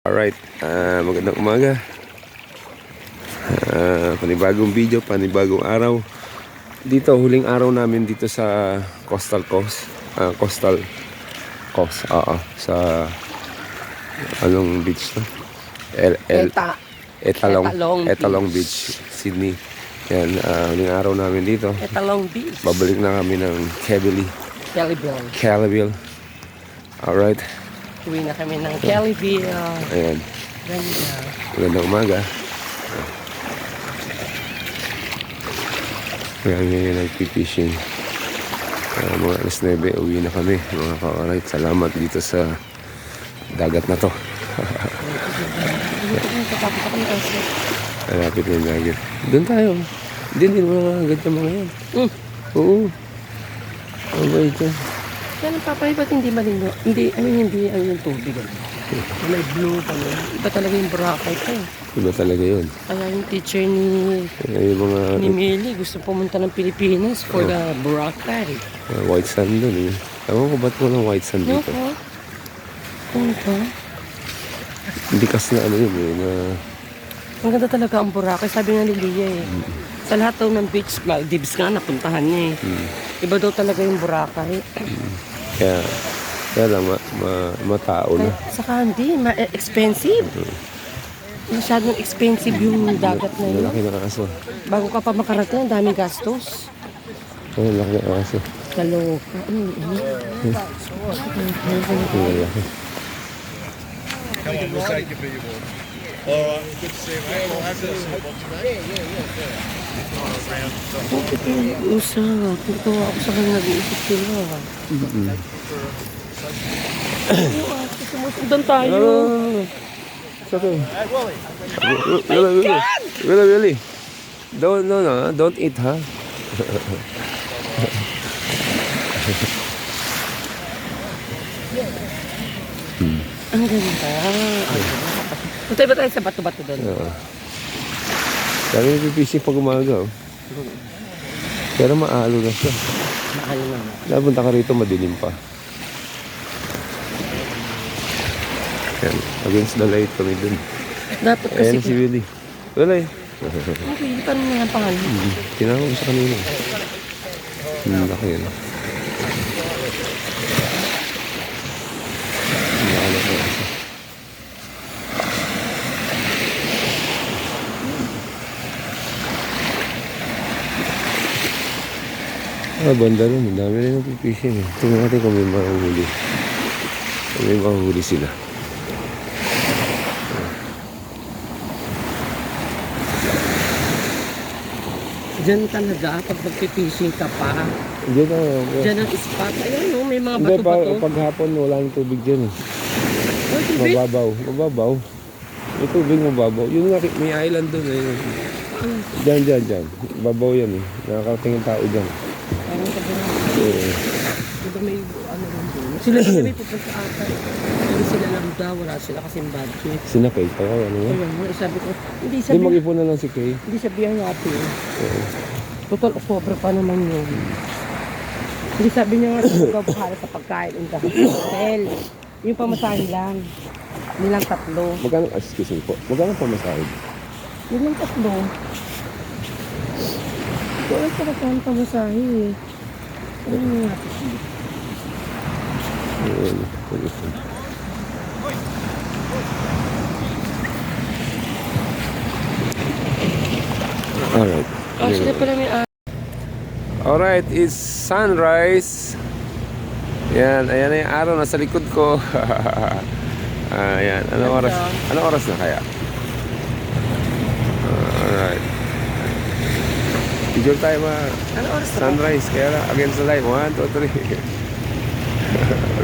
Alright, magandang umaga. Panibagong video, panibagong araw. Dito, huling araw namin dito sa Coastal Coast. Coastal Coast, sa anong beach to? Etalong Beach, Sydney. Yan, huling araw namin dito. Etalong Beach. Babalik na kami ng Kellyville. Alright. Uwi na kami ng Kellyville. Ayan. Ganda. Magandang umaga. Kaya ngayon nagpipishing. Mga alas 9, uwi na kami. Mga ka-alright, salamat dito sa dagat na to. Malapit na yung dagat. Doon tayo. Din mga agad na mga yan. Oo. Ano ba ito? Yan ang papay, ba't hindi malino? Hindi yung tubig. May blue pa yun. Iba talaga yung Boracay ko. Iba talaga yun. Kaya yung teacher ni Mili gusto pumunta ng Pilipinas for the Boracay. White sand doon eh. Ewan ko ba't walang white sand dito? Punta. Hindi kasi na ano yun eh. Ang ganda talaga ang Boracay. Sabi nga ni Lia eh. Sa lahat daw ng beach, Maldives nga napuntahan niya eh. Iba daw talaga yung Boracay. Kaya lang, matao na. Saka hindi, expensive. Masyadong expensive yung dagat na yun. Malaki na aso. Bago ka pa makarating, ang daming gastos. Malaki na aso. Kaloka. Malaki. Usap. Natuwa ako sa kanya, nag-iisip sila. Sumusundan tayo. It's okay. Really. Don't eat, ha? Ang ganda. Punta ba tayo sa bato-bato doon? Dami nagpipishing pag umaga. Pero maalo na siya. Maalo na. Napunta ka rito, madilim pa. Yan. Against the light kami dun. Dapat kasi... Ayan si Willie. Willie. Okay, paano nga ang pangalan? Tinawag ko sa kanina. Laki yun. Banda rin. Ang dami rin nagpipishing eh. Tingnan natin kung may mahuhuli. Kung may mahuhuli sila. Diyan talaga, pag magpipishing ka pa. Diyan ang spot. Ayan no, may mga bato-bato. Pag hapon, wala nang tubig dyan eh. Oh, tubig? Mababaw. May tubig mababaw. Yung may island doon eh. Diyan. Babaw yan eh. Nakakarating yung tao dyan. Parang diba may ano lang doon? Sila may pupunta ata. Pero sila lang daw, wala sila kasing budget. Sinakay pa ako, ano nga? Ayun, sabi ko, hindi Hindi mag-ipon na lang si Kay. Hindi sabihan natin. Total, October pa naman yun. Hindi sabi niya nga, ikaw bahala sa pagkain in the hotel. Yung pamasahin lang. Nilang 3. Magkano, excuse me po, magkano pamasahin? Nilang 3. Ito ay sa magkano pamasahin eh. Ano nga natin? Alright. Sila pala may Alright, it's sunrise. Yan, ayan na yung araw nasa likod ko. Ayan, anong oras na kaya? Alright. Picture tayo Anong oras na? sunrise, kaya na, against the light. 1, 2, 3.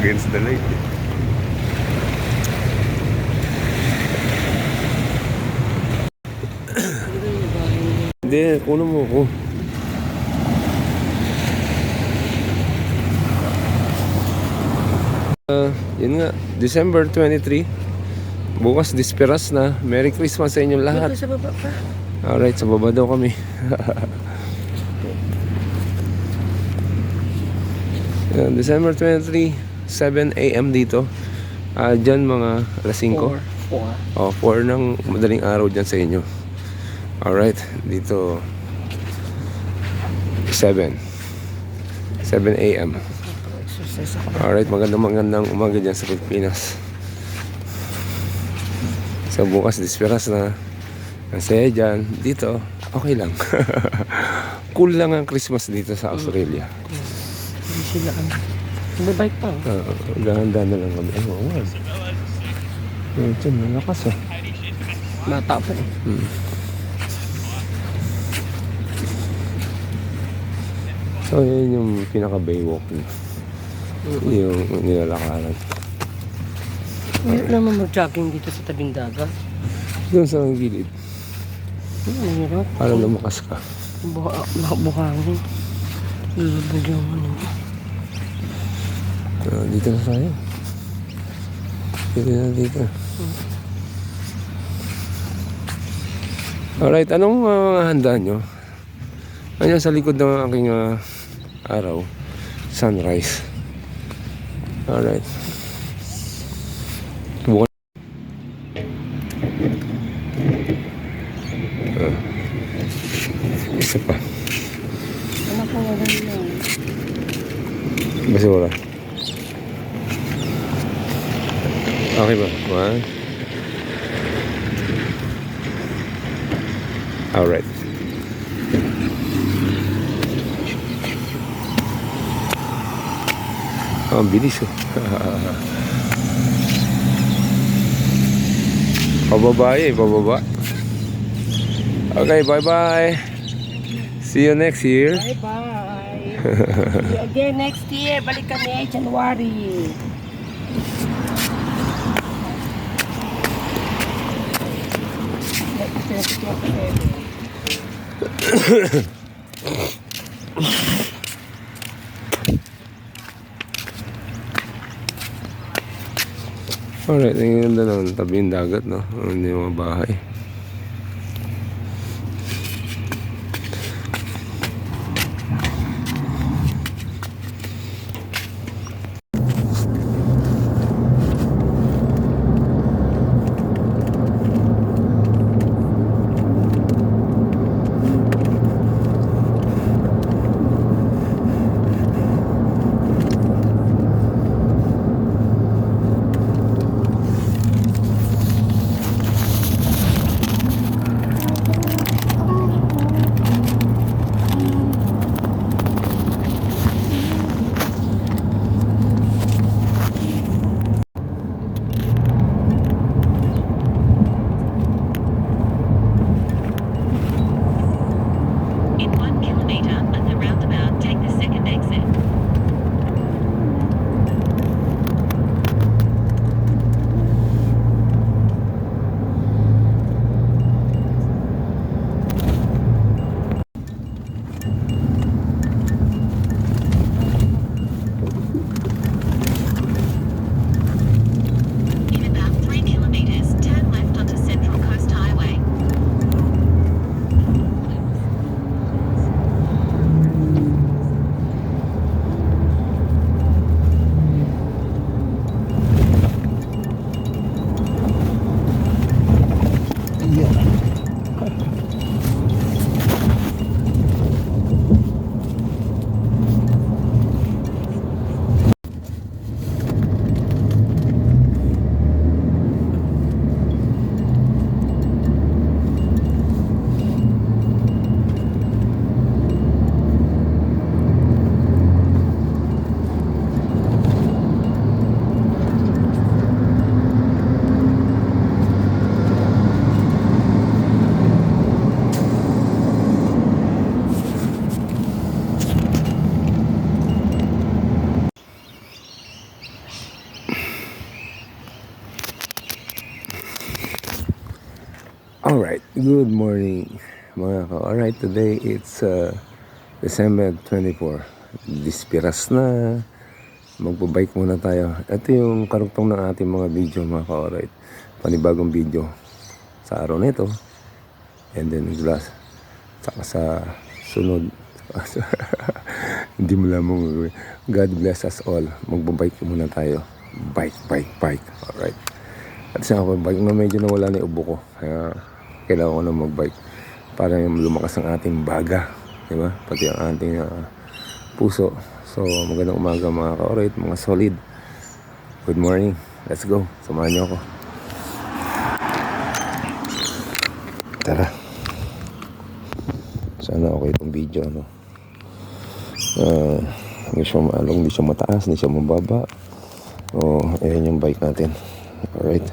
Against the light. Hindi, kuno mo ko. Yun nga, December 23. Bukas disperas na. Merry Christmas sa inyong lahat. Sa baba pa. Alright, sa baba daw kami. December 23, 7 AM dito. Diyan mga alas 5. 4 ng madaling araw dyan sa inyo. Alright, dito 7 a.m. Exercise ako. Alright, magandang umaga dyan sa Pilipinas. So bukas disperas na. Ang saya dyan. Dito, okay lang. Cool lang ang Christmas dito sa Australia. Hindi sila bike pa. Dahan-dahan na lang kami. Oo nga. Diyan, malakas ah. Bata pa eh. So, yun yung pinaka-baywalk na. Yung nilalakaran. Hirap naman mag-jogging dito sa tabing dagat. Doon sa gilid. Hirap. Para lumakas ka. Buhangin. Lulubog yung ano. Dito na tayo. Dito. Alright, anong handa nyo? Ano sa likod ng aking araw? Sunrise. Alright. Bukan. Isa pa. Ano po wala yun? Basura. Okay ba? 1. Alright. Ang bilis oh. Pababa. Okay, bye-bye. See you next year. Bye-bye. See you again next year. Balik kami January. Alright, ang ganda naman tabi ng dagat, no? Hindi yung mga bahay. In 1 kilometer, at the roundabout, take the second exit. In about 3 kilometers, turn left onto Central Coast Highway. Alright, good morning mga ka. Alright, today it's December 24. Dispiras na. Magpo-bike muna tayo. Ito yung karugtong ng ating mga video mga ka. Alright, panibagong video sa araw na ito. And then glass. Saka sa sunod. Hindi mo lamang gagawin. God bless us all. Magpo-bike muna tayo. Bike. Alright. At sa bike na medyo nawala na yung ubo ko. Kaya kailangan ko na mag-bike para lumakas ang ating baga. Diba? Pati ang ating puso. So magandang umaga mga ka-alright, mga solid. Good morning. Let's go. Samahan niyo ako. Tara. Sana okay itong video, no? Hindi siya maalong, hindi siya mataas, hindi siya mababa. O, ayan yung bike natin. Alright.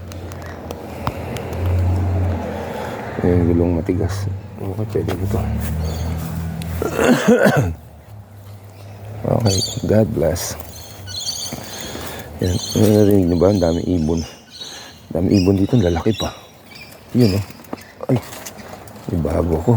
Ayan yung gulong matigas. Okay, pwede ito. Okay, God bless. Yan, narinig niyo ba? Ang dami ibon. Ang dami ibon dito, lalaki pa. Yun, oh. Ay, may bago ko.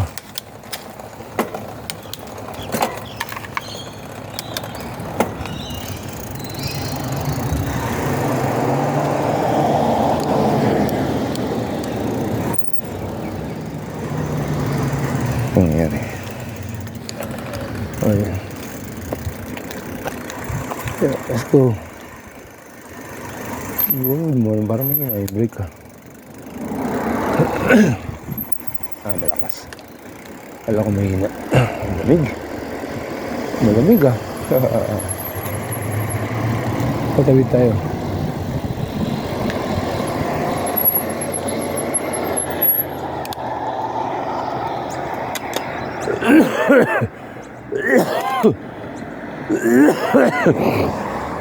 Nangyari. Ayan. Yeah, let's go. Good morning. Parang may break ka. Malakas. Kala ko mahina. Malamig. Malamig ah. Patawid tayo.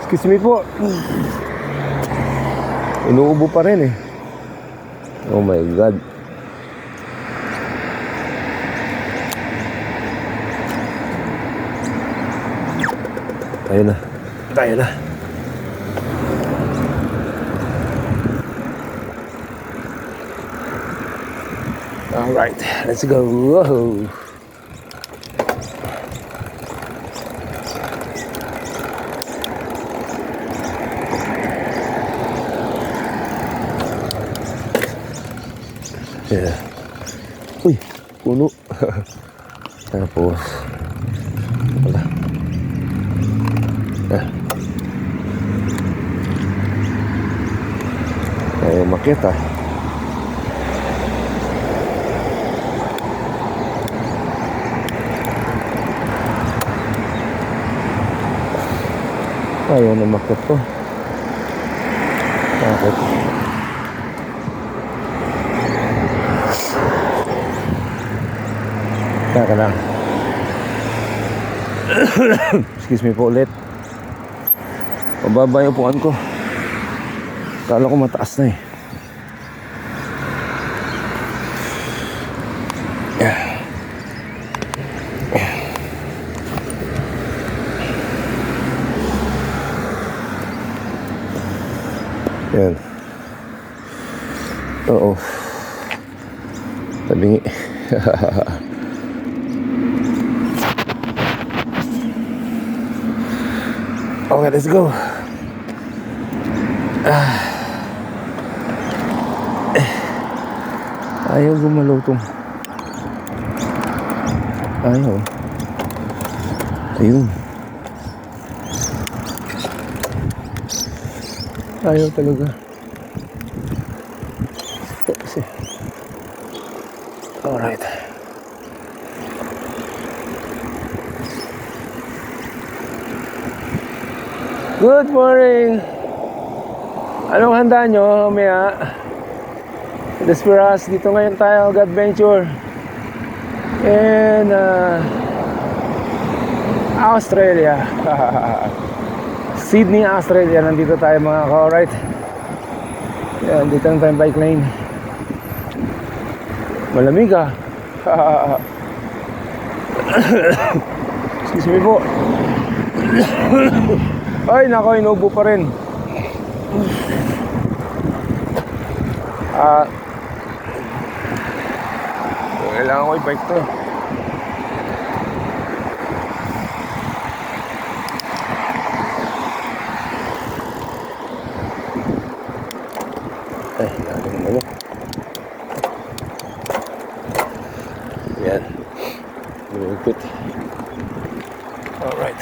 Excuse me po. Inuubo pa rin eh. Oh my God. Tayo na. Tayo na. Alright, let's go. Whoa. Yeah. Uy, puno. Tapos wala. Ayaw makita. Ayaw na makita to. Bakit? Teka lang. Excuse me po ulit. Pababa yung upuan ko. Kala ko mataas na eh. Yan. Oo. Tabingi. Okay, let's go. Ayaw gumalaw tong. Ayaw. Ayun. Ayaw talaga. Alright. Good morning. Anong handa nyo, mamaya? Desperas, dito ngayon tayo, Adventure. And Australia. Sydney, Australia. Nandito tayo mga ka-alright. Yan, dito lang tayong bike lane. Malamig ah. Excuse me po. Ay, nako, inuubo pa rin. Kailangan ko i-bike to. Ay, lalim na yun. Yan. Lumipit. Alright.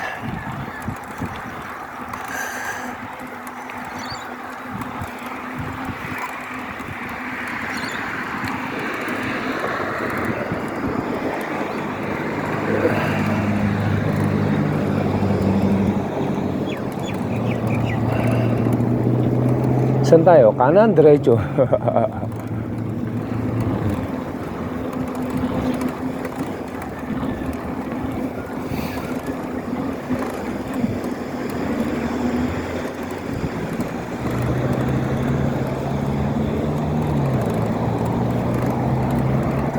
Saan tayo? Kanan, diretso.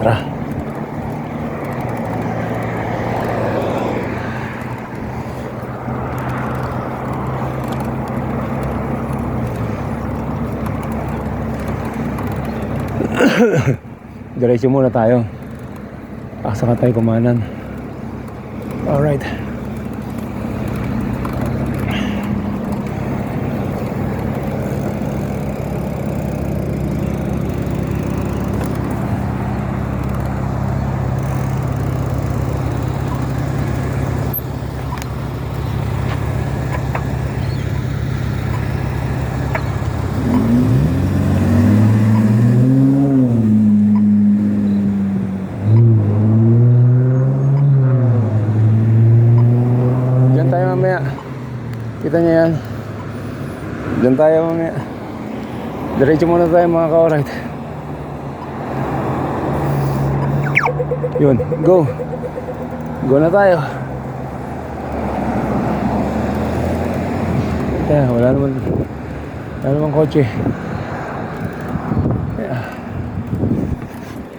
Tara. Diretso muna tayo. Saka tayo kumanan. Alright. Diyan tayo mamaya. Kita niya yan. Diyan tayo mamaya. Diretso muna tayo mga ka-alright. Yun, go. Go na tayo. Wala naman kotse.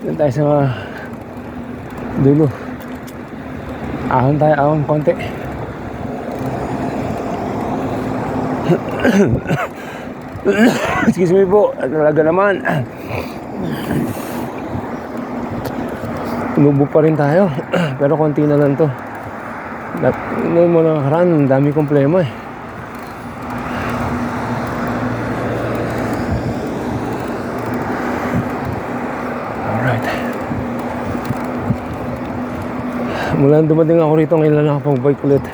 Diyan tayo sa mga dulo. Ahon tayo, ahon konti. Excuse me po, talaga naman. Inubo pa rin tayo. Pero konti na lang to. Noon mo nakaraan, ang dami problema eh. Alright. Mula dumating ako rito, ngayon lang nakapag-bike ulit.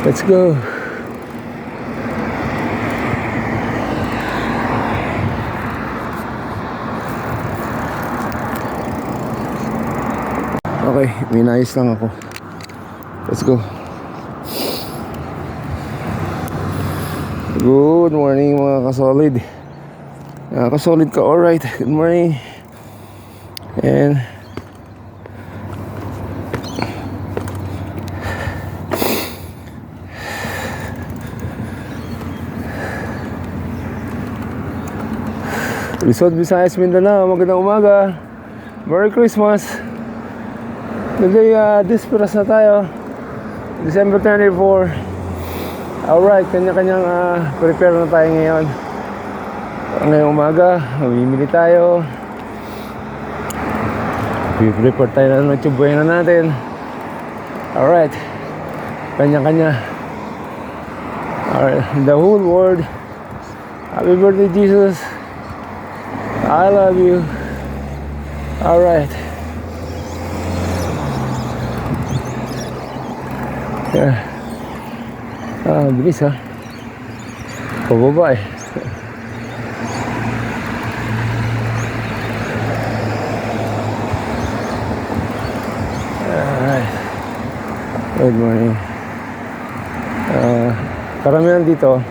Let's go. Okay, may nais lang ako. Let's go. Good morning mga kasolid. Kasolid ka, alright. Good morning. And Luzon, Visayas, Mindanao, magandang umaga. Merry Christmas. Today, Disperas na tayo. December 24. Alright, kanya-kanyang prepare na tayo ngayon. Ngayong umaga, mamimili tayo. Prepare tayo na ng tsubuhay na natin. Alright, kanya-kanya. Alright, the whole world. Happy birthday, Jesus. I love you. Alright. Yeah. Bilis ha. Pababa eh. Alright. Good morning. Karamihan dito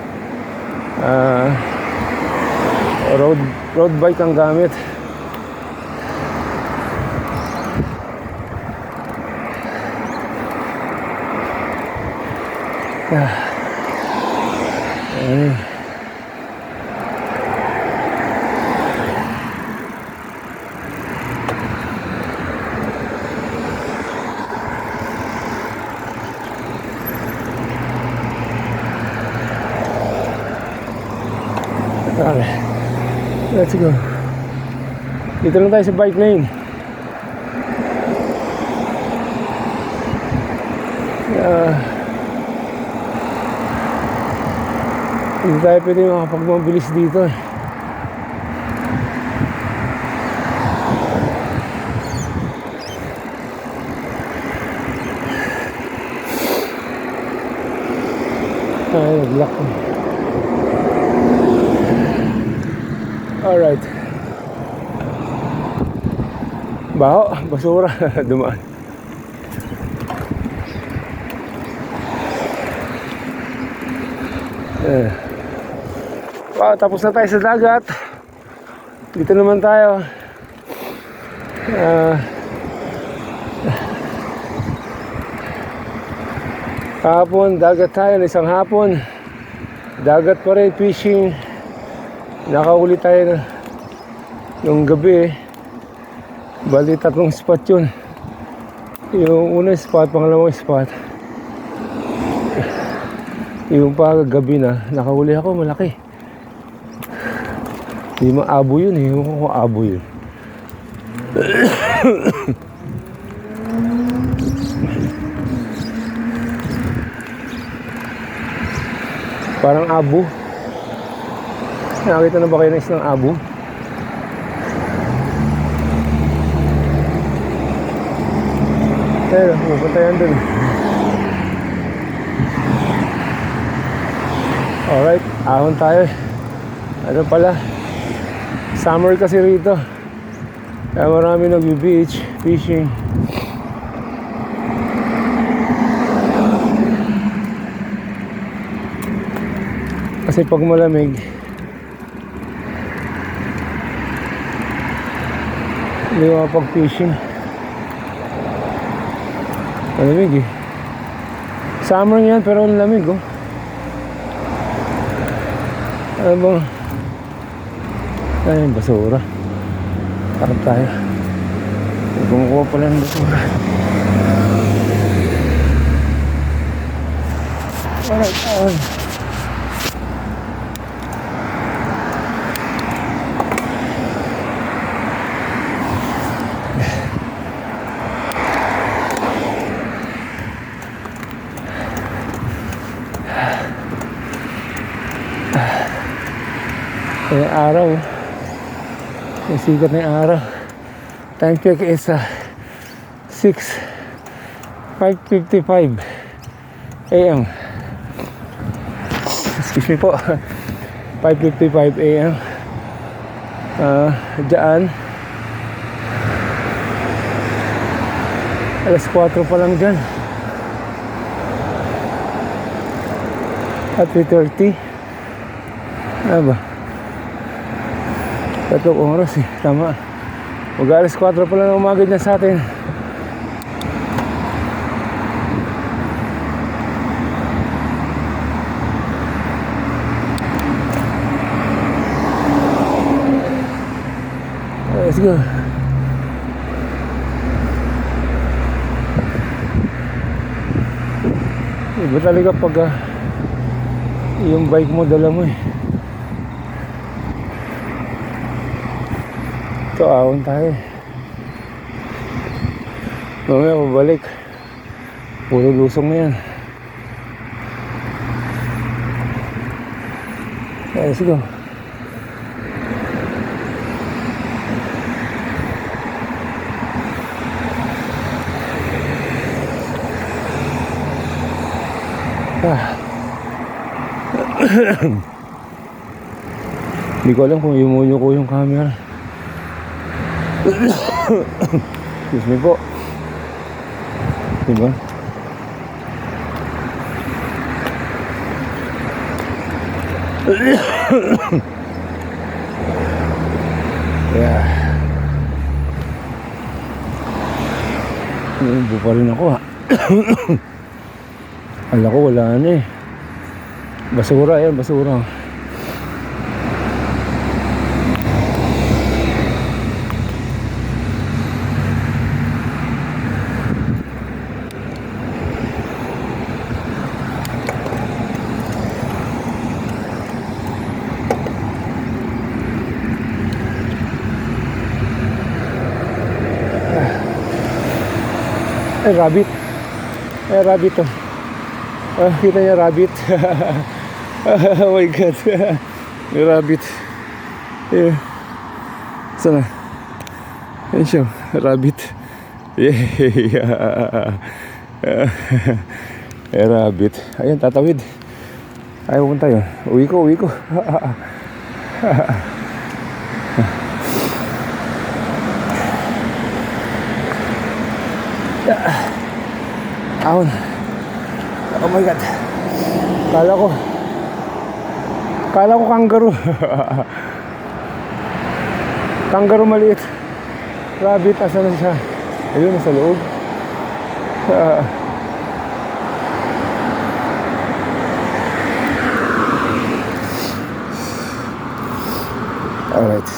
road bike ang gamit. Okay. Let's go. Dito lang tayo sa bike lane. Hindi tayo pwede makapagmabilis dito eh. Ay, nag-lock ko. Alright. Baho, basura. Dumaan. tapos na tayo sa dagat. Dito naman tayo. Hapon, dagat tayo, isang hapon. Dagat pa rin, fishing. Nakahuli tayo nung gabi. Bali, 3 spot yun. Yung unang spot, pangalawang spot. Yung gabi na, nakahuli ako, malaki. Hindi maabo yun eh, yung kung abo yun. Parang abo. Nakita na ba kayo ng isang abo? Pero, pupunta yan dun. Alright, ahon tayo. Ano pala? Summer kasi rito. Kaya marami nag-beach, fishing. Kasi pag malamig, hindi makapag-fishing. Malamig eh. Summer yan pero ang lamig oh. Ano ba? Ay, basura. Harap tayo. Kumukuha pala ng basura. Alright. Yung araw, yung sikat na yung araw. Time check is 5:55 AM. Excuse me po. 5:55 AM. Diyan alas 4 pa lang dyan. At 3:30. Ano ba? 3 oras eh, tama. Mag-alas 4 pa lang ng umaga dyan sa atin. Let's go. Iba talaga pag yung bike mo dala mo eh. Ito, ahon tayo. Mamaya pabalik. Puro lusong na yan. Let's go. Hindi ko alam kung imunyo ko yung camera. Excuse me po. Diba? Yeah. Ibu pa rin ako ha. Ala ko wala na eh. Basura yan, basura. Rabbit. Rabbit to. Kita niya rabbit. Oh my god. May rabbit. Sana. Yan siya. Rabbit. Yeah. Rabbit. Ayan, tatawid. Ayaw punta yun. Uwi ko. Ahon. Oh my god. Kala ko kangaroo. Kangaroo maliit. Rabbit, asa na siya? Ayun, nasa loob. Alright.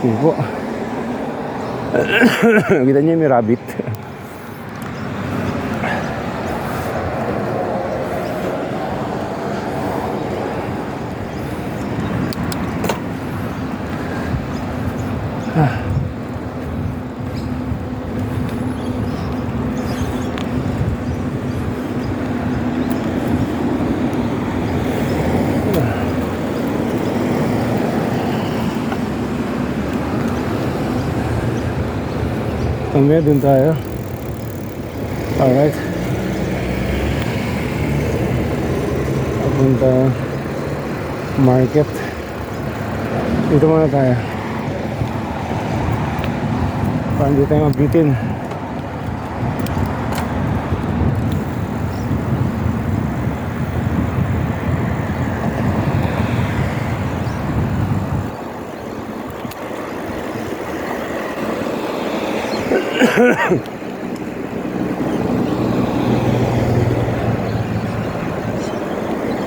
Sige po. Kita niyo may rabbit. Mamaya dun tayo. Alright. Papunta market. Dito muna tayo. Para hindi tayo mabitin.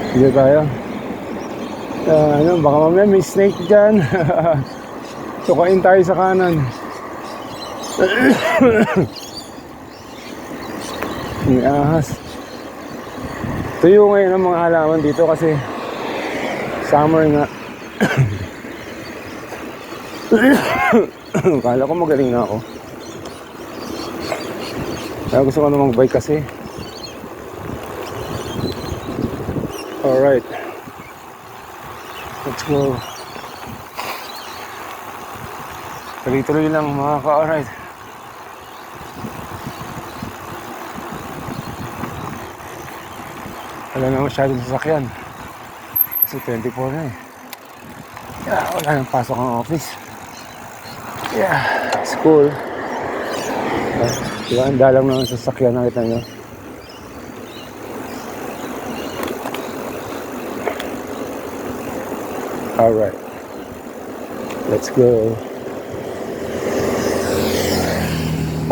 Dito tayo. Baka mamaya may snake dyan. Sukain tayo sa kanan. May ahas. Tuyo ngayon ang mga halaman dito kasi summer nga. Kala ko magaling na ako. Kaya gusto ko na mag-bike kasi. Alright. Let's go. Tuloy-tuloy lang mga ka-alright. Wala na masyadong sasakyan. Kasi 24 na eh. Yeah, wala nang pasok ang office. Yeah, school. Diba, ang dalang na ang sasakyan, nakita nyo. Alright. Let's go.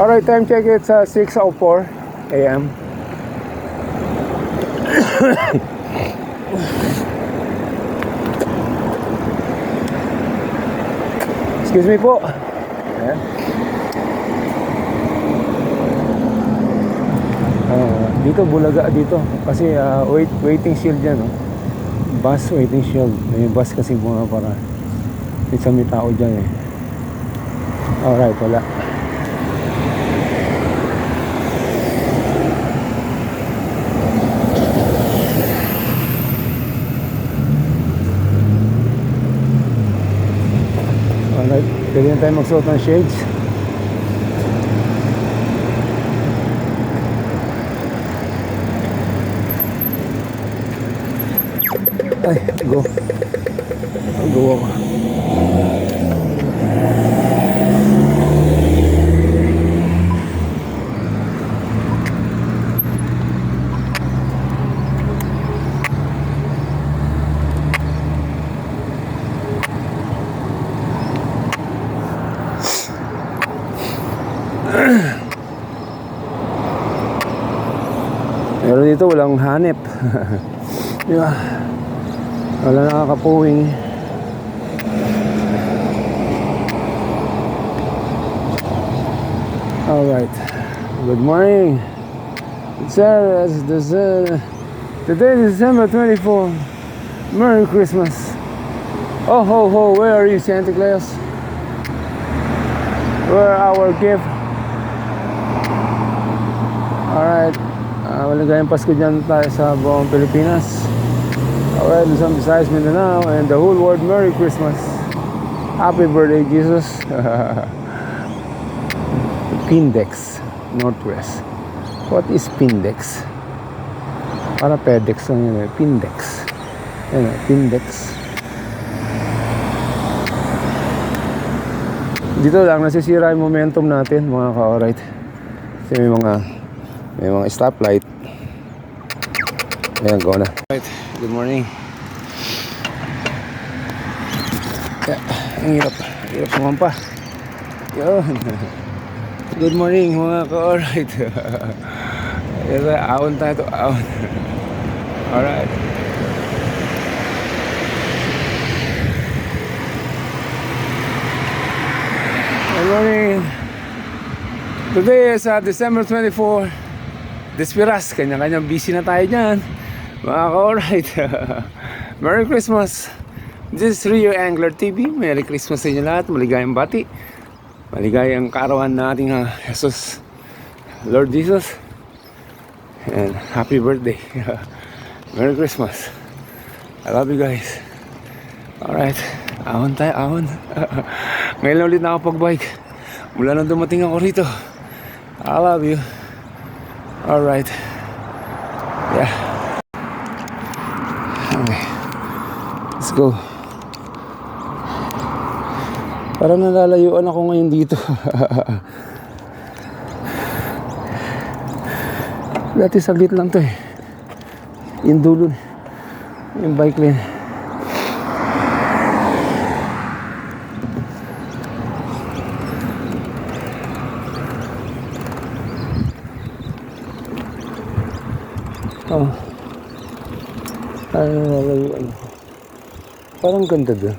Alright, time check, it's 6:04 a.m. Excuse me po. Ayan. Dito Bulaga dito kasi waiting shield yan, no? Bus waiting shield. May bus kasi bunga para minsan may tao dyan eh. Alright, wala. Alright, pwede na tayo magsuot ng shades. Ay, go. Go ako. Pero dito walang hanep. Diba? Wala nakakapuwing. Alright. Good morning. Today is December 24. Merry Christmas. Oh ho ho, where are you, Santa Claus? Where are our gift? Alright. Maligayang Pasko dyan tayo sa buong Pilipinas. Alright, Luzon, Visayas, Mindanao, and the whole world, Merry Christmas. Happy birthday, Jesus. Pindex, Northwest. What is Pindex? Para Pedex lang yun eh. Pindex. Yan, Pindex. Dito lang nasisira yung momentum natin, mga ka-alright. Kasi may mga stoplight. Ayan, go na. Right, good morning. Ang hirap sumampa. Yun. Good morning mga ka-alright. Ahon tayo to, ahon. Alright. Good morning. Today is December 24. Despiras, kanya-kanyang busy na tayo dyan. Mga ka-alright. Merry Christmas. This is Rio Angler TV. Merry Christmas sa inyo lahat. Maligayang bati. Maligayang kaarawan na ating Jesus, Lord Jesus. And happy birthday. Merry Christmas. I love you guys. Alright. Ahon tayo, ahon. Ngayon lang ulit nakapag-bike. Mula nang dumating ako rito. I love you. Alright. Yeah. Okay. Let's go. Parang nalalayuan ako ngayon dito. Dati saglit lang to eh. Yung dulo, yung bike lane. Oh. Ay, nalalayuan ako. Parang ganda doon.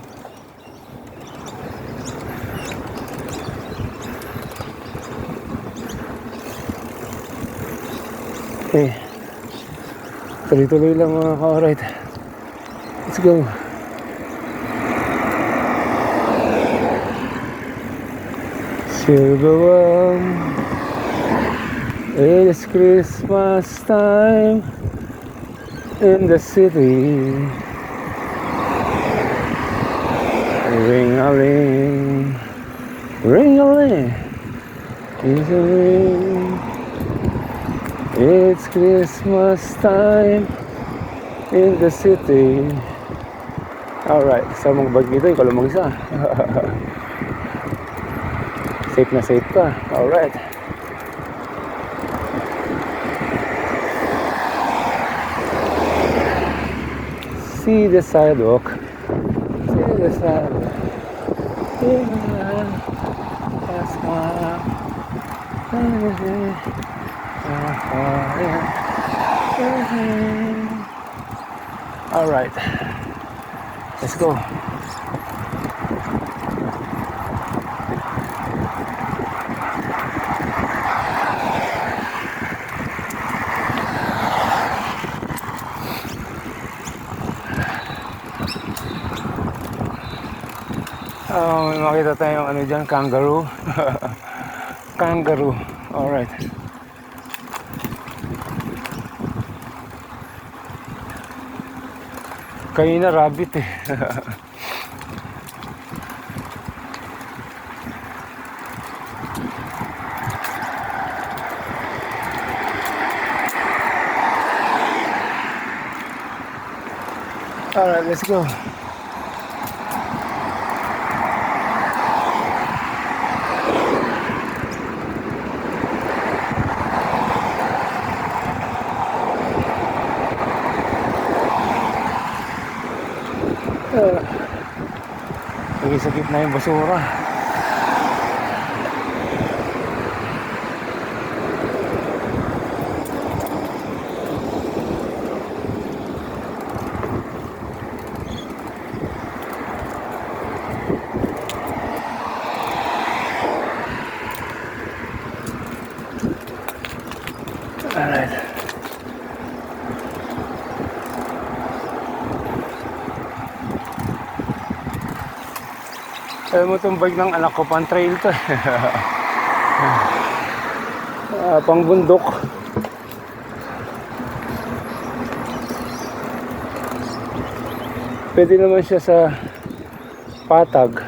Okay. Tuloy-tuloy lang mga ka-alright. Let's go. Silverwam, it's Christmas time in the city. Ring-a-ling, ring-a-ling, it's a ring. It's Christmas time in the city. Alright, sa mga bag dito, ikaw lang mag-isa. Safe na safe ka. Alright. See the sidewalk. See the sidewalk. Alright, let's go. Oh, may makita tayong ano dyan, kangaroo. Kangaroo, alright. Kanina rabbit eh. Alright, let's go. Lagi sa gitna yung basura. Alright. Alam mo itong bike ng anak ko, pang trail to. Pang bundok. Pwede naman siya sa patag.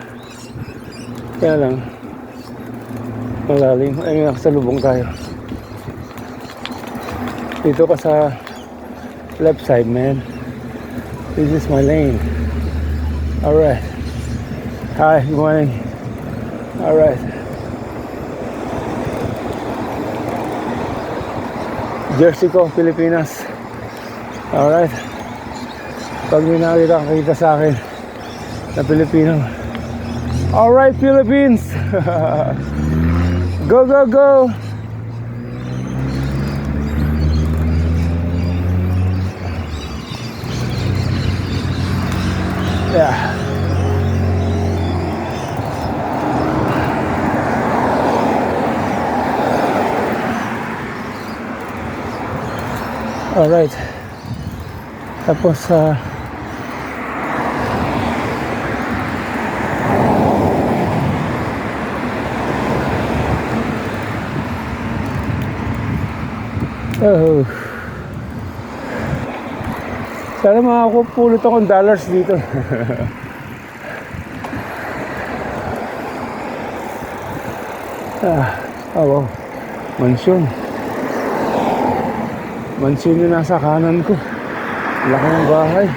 Kaya lang malalim. Ay, nakasalubong tayo. Dito ka sa left side, man. This is my lane. Alright. Hi, good morning. Alright. jersey ko, Pilipinas. Alright. Pag may nakita sa akin na Pilipino. Alright, Philippines. Go, go, go. Yeah. Alright. Tapos oh. Sana makakapulot akong dollars dito. Wow. Mansyon. Mansyon yung nasa kanan ko. Laki ng bahay.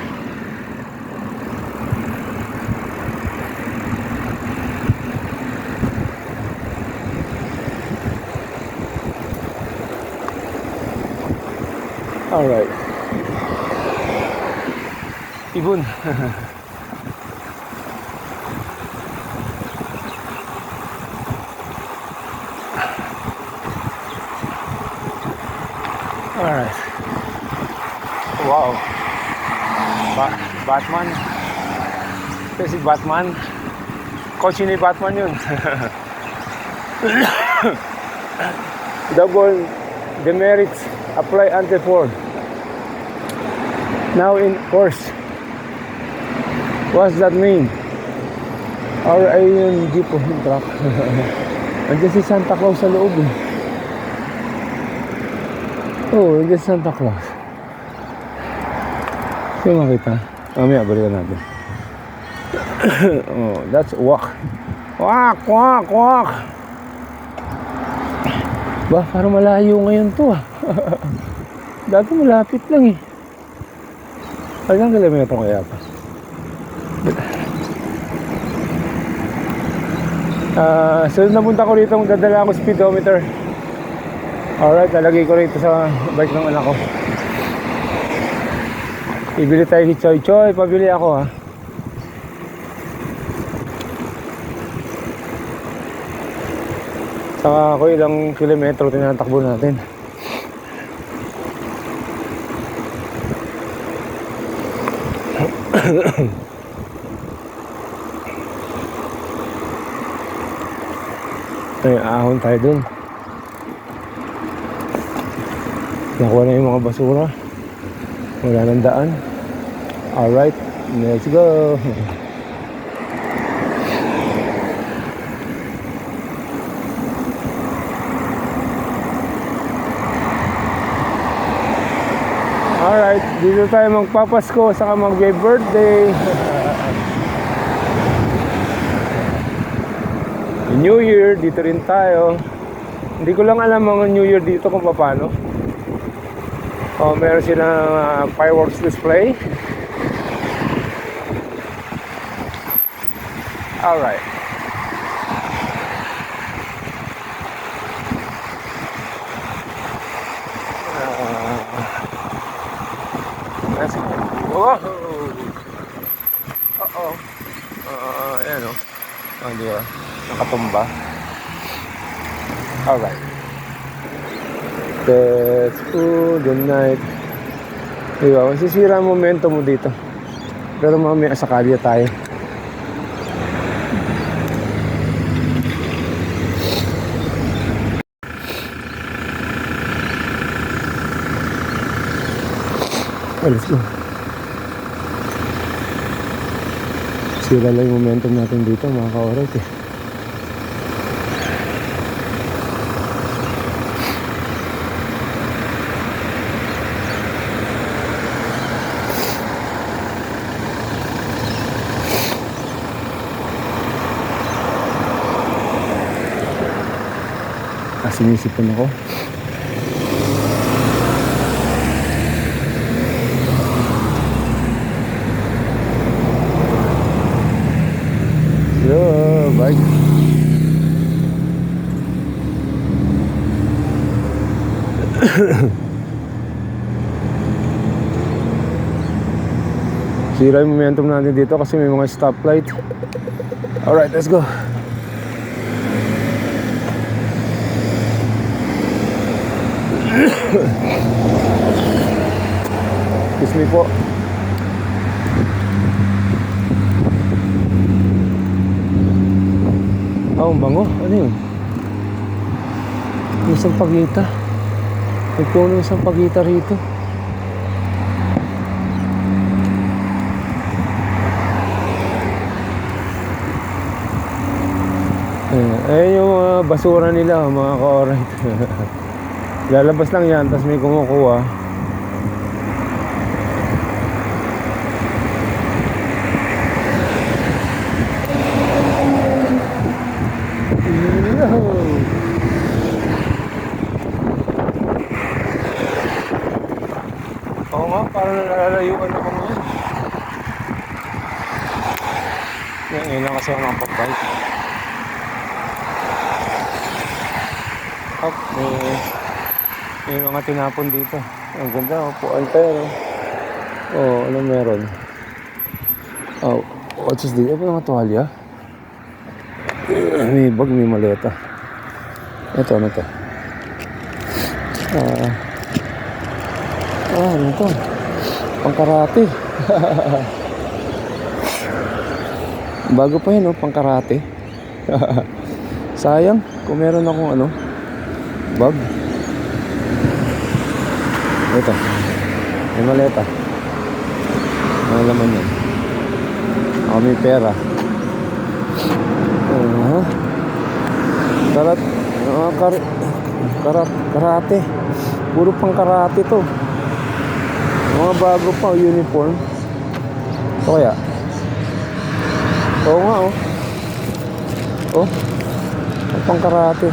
Alright. Ibon. Alright. Wow. Batman. Ito si Batman. Kotse ni Batman yun. Double demerits apply anti-Ford. Now in force. What's that mean? Or ay yung jeep o yung truck. Andiyan si Santa Claus sa loob eh. Oh, andiyan si Santa Claus. Sino makita? Mamaya balikan natin. Oh, that's walk. Walk, walk, walk. Ba, parang malayo ngayon to ah. Dati malapit lang eh. Ilang kilometro kaya pa? So napunta ko rito, magdadala ako speedometer. Alright, lalagay ko rito sa bike ng anak ko. Ibili tayo si Choy Choy, pabili ako ha. Saka ako ilang kilometro tinatakbo natin. Ay, ahon tayo dun. Nakuha na yung mga basura. Wala nang daan. Alright, let's go. Alright, dito tayo magpapasko saka mag-birthday. New Year, dito rin tayo. Hindi ko lang alam mga New Year dito kung paano. Oh, meron silang fireworks display. Alright. Let's go. Whoa! Uh-oh. Ayan o. Di ba? Nakatumba. Alright. That's good night. Diba? Masisira ang momentum mo dito. Pero mamaya sa kalye tayo. Let's go. Sira lang yung momentum natin dito mga ka-orat eh. Sinisipon ako. Yo, bye. Sira yung momentum natin dito kasi may mga stoplight. Alright, let's go. Excuse me po. Ang bango. Ano yun? Yung sampagita. May puno yung sampagita rito. Ayan yung mga basura nila, mga ka-alright. Lalabas lang yan, tapos may kumukuha. Oo nga, parang nalalayuan ako ngayon. Ngayon lang kasi ako nakapag-bike. Up, may mga tinapon dito. Ang ganda, upuan tayo, no? Oh, ano meron? Oh, what's this? Ano mga tuwalya? May bag, may maleta. Ito, ano to? Ano to? Pangkarate. Bago pa yun, no? Pangkarate. Sayang, kung meron akong ano, bag. Ito. May maleta. Ano naman yan? Ako may pera. Karate. Puro pang karate to. Mga bago pa uniform. Ito kaya? Oo nga, oh. Oh. Pang karate.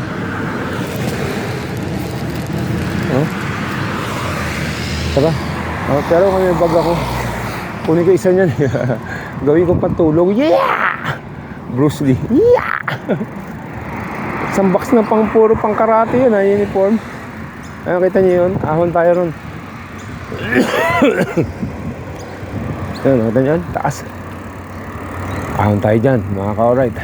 Oh. Tara. Oh, pero may bag ako. Kunin ko isa niyan. Gawin ko pantulog. Yeah! Bruce Lee. Yeah! Isang box na pang puro pang karate yun, ha, uniform. Ayun, kita niyo yun. Ahon tayo ron. Ayun, nakita niyo yun? Taas. Ahon tayo dyan, mga ka-alright.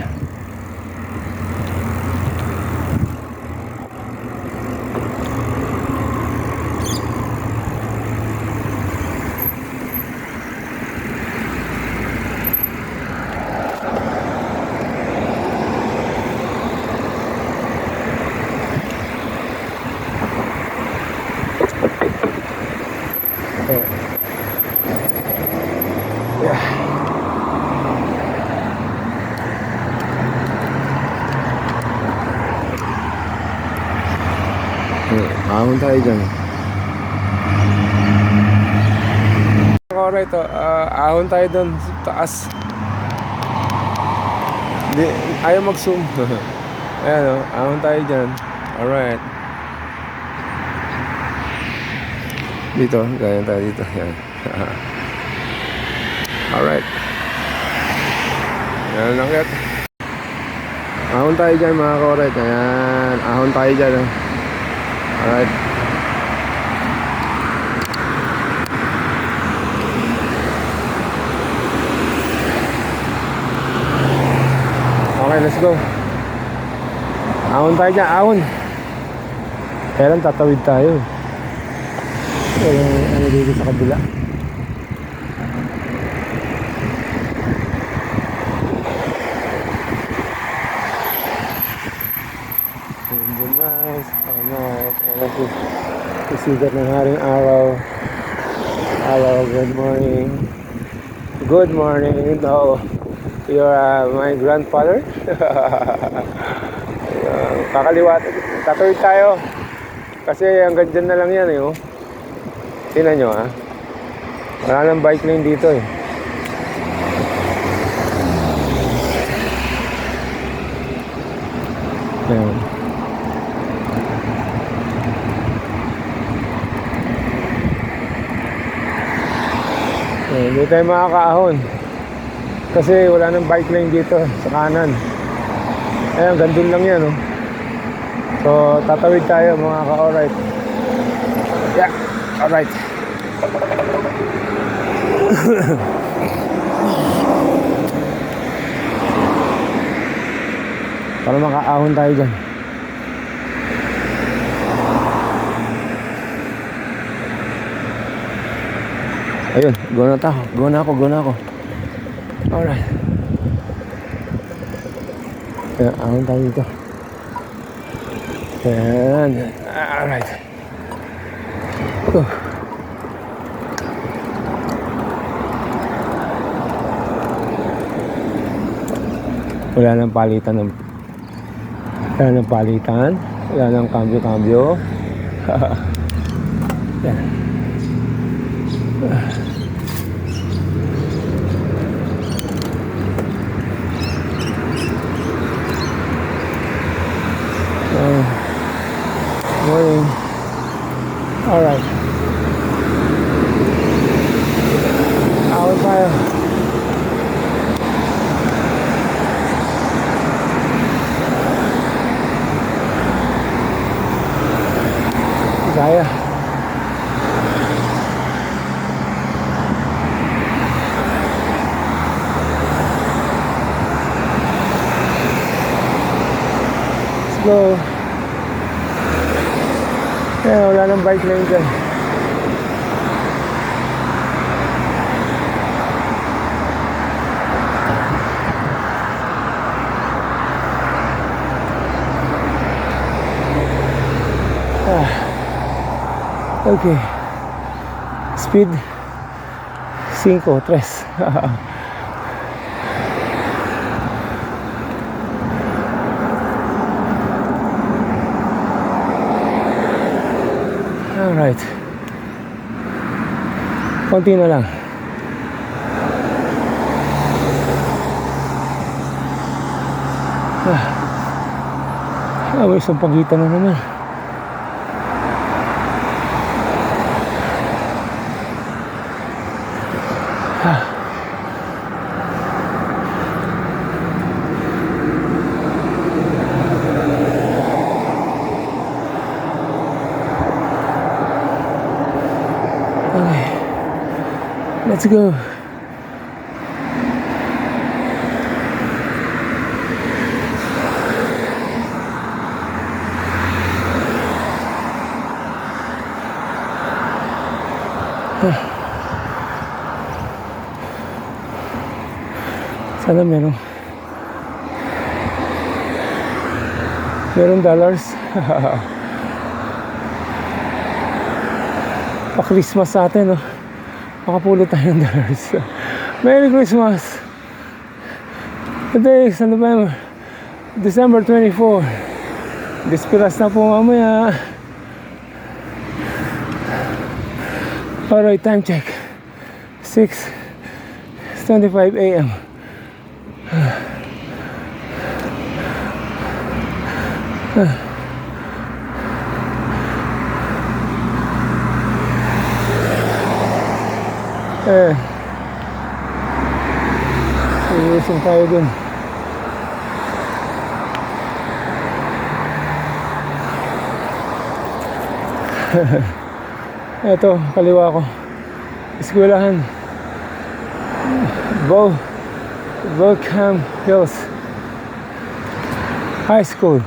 Ahon tayo dyan. Alright, ahon tayo dun sa taas. Di, ayaw mag-zoom. Ayan, ahon tayo dyan. Alright. Dito, gaya tayo dito. Ayan. Alright. Ayan lang yan. Ahon tayo dyan, mga ka-alright. Ayan, ahon tayo dyan. Alright. Okay, let's go. Ahon tayo dyan, ahon. Kailan tatawid tayo? Ano dito sa kabila? Nice. Oh, nice. Isigat ng haring araw. Hello, good morning. Good morning. No, you're my grandfather. Kakaliwat. Tatawid tayo. Kasi hanggang dyan na lang yan eh. Oh. Tingnan nyo ha. Wala nang bike lane dito eh. Ayan. Hindi tayo makakaahon kasi wala nang bike lane dito sa kanan. Ayan, gandun lang yan, oh. So, tatawid tayo, mga ka-alright. Yeah, alright. Para makaahon tayo dyan. Ayun, go na tayo. Go na ako. Alright. Kaya ahon tayo dito. Ayan. Alright. Wala nang palitan. Wala nang kambyo-kambyo. Yan. Morning. Alright. Ahon tayo. Kaya. Let's go. Ayan, wala nang bike lane dyan. Okay. Speed 5, 3. Alright. Konti na lang. May isang pagitan na naman. Okay. Let's go. Sana merong dollars. Pa-Christmas sa atin, no? Makapulot tayo ng dollars. Merry Christmas! Today is November, December 24. Dispiras na po mamaya. Alright, time check. 6:25 a.m. Iusong tayo dun. Ito, kaliwa ko. Eskwelahan. Volcom Hills High School.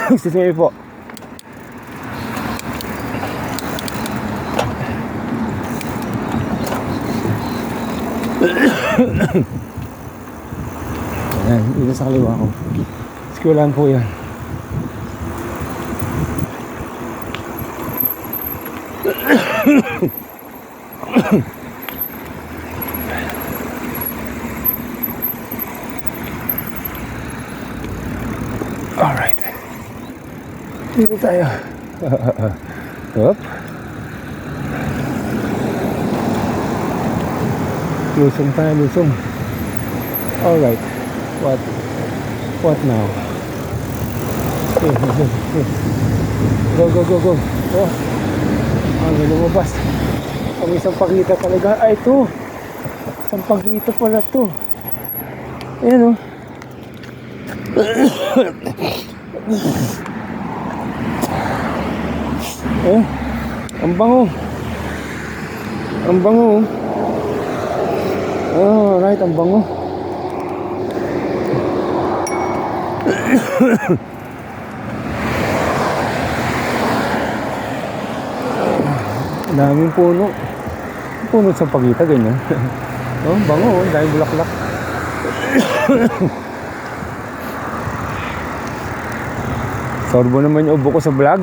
Excuse me po. Ayan, dito sa kaliwa ko. Eskwelahan po yan. Alright. Dito tayo. Up. Lusong tayo, lusong. Alright. What now? Go. Oh. Ang lumabas. Ang isang pagita talaga. Ay, ito. Isang pagita pala to. Ayan, oh. Ang bango. Ang bango. Oh, right, ang bango. Daming puno. Puno sa pagita, ganyan. Oh, bango, oh, dahil bulaklak. Sorbo naman yung ubo ko sa vlog.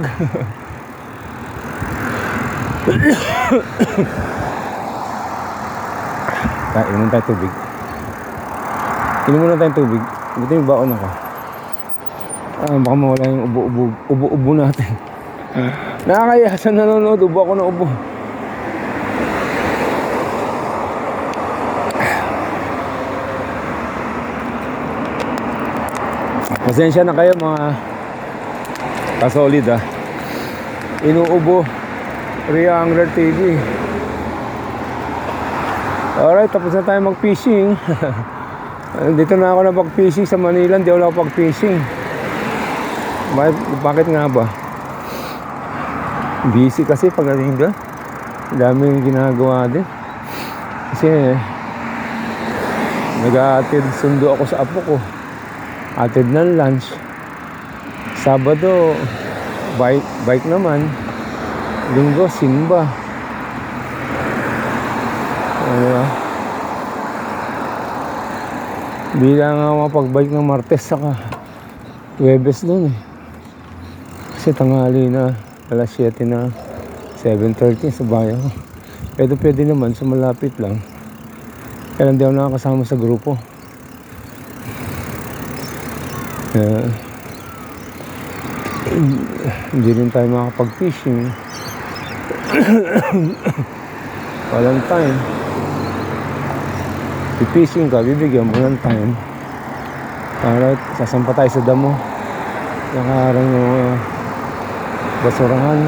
Inom tayo tubig. Inom muna tayong tubig. Buti yung baon ako. Baka mawala yung ubo natin. Nakakaya sa nanonood, ubo ako na ubo. Pasensya na kayo mga kasolid ha. Inuubo Ria Angler TV. Alright, tapos na tayo mag-fishing. Dito na ako na pag-fishing sa Manila. Hindi ako pag-fishing. Bakit nga ba? Busy kasi pagdating doon. Daming ginagawa din. Kasi nag-aatid sundo ako sa apo ko. Atid ng lunch. Sabado bike naman. Linggo simba. Diba? Bilang nga mapag-bike ng Martes saka Huwebes doon eh. Kasi tanghali na, alas 7 na, 7:30 sa bayan ko. Pero pwede naman sa malapit lang. Kaya hindi ako nakakasama sa grupo. Hindi rin tayo makapag-fishing. Walang time. Fishing ka, bibigyan mo ng time. Alright, sasampa tayo sa damo. Nakaharang yung basurahan.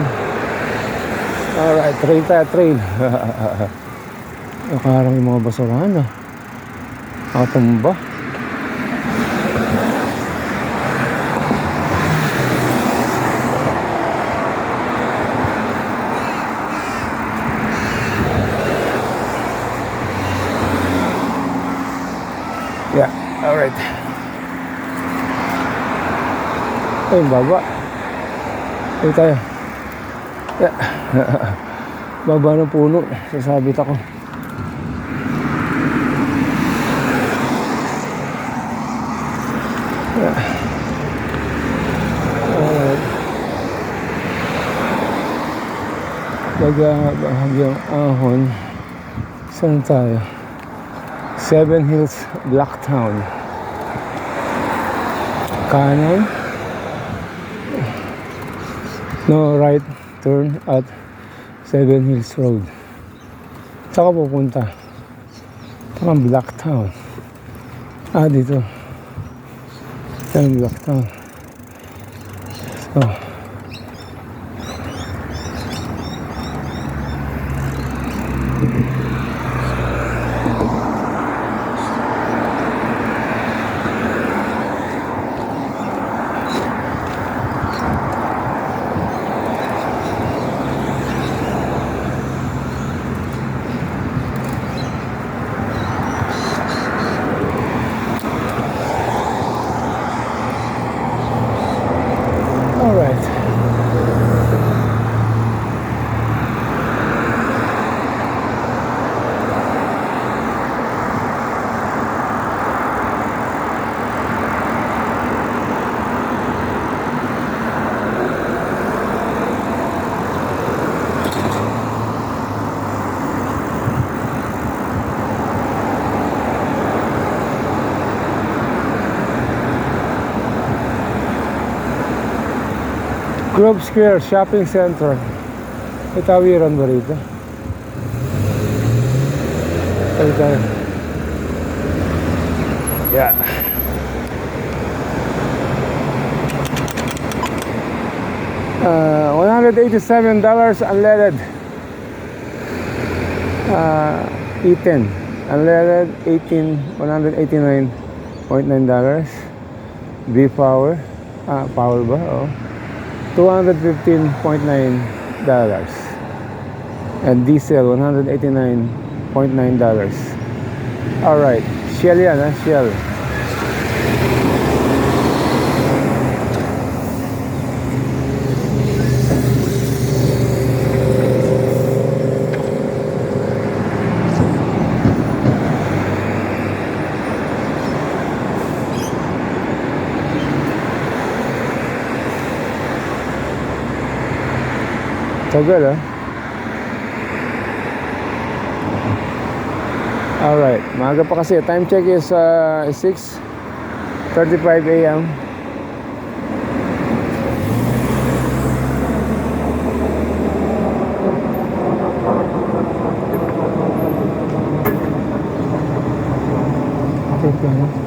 Alright, trail tayo, trail. Nakaharang yung mga basurahan ah. Nakatumba. Yeah, alright. Ay, baba. Ay tayo. Yeah. Baba ng puno. Sasabit ako. Yeah. Alright. Bahagyang ahon. Saan tayo? Seven Hills, Blacktown. Kanan. No, right turn at Seven Hills Road. Saka pupunta. Parang Blacktown. Dito. Yan, Blacktown. So. Globe Square Shopping Center. May tawiran ba rito? Tayo. Yeah. $187 unleaded. E10 unleaded 189.9 V-Power. Power ba? Oh. $215.9. And diesel, $189.9. Alright. Shell yan, ha? Shell. Tagal, ah. Alright, maaga pa kasi. Time check is 6:35 a.m. Okay.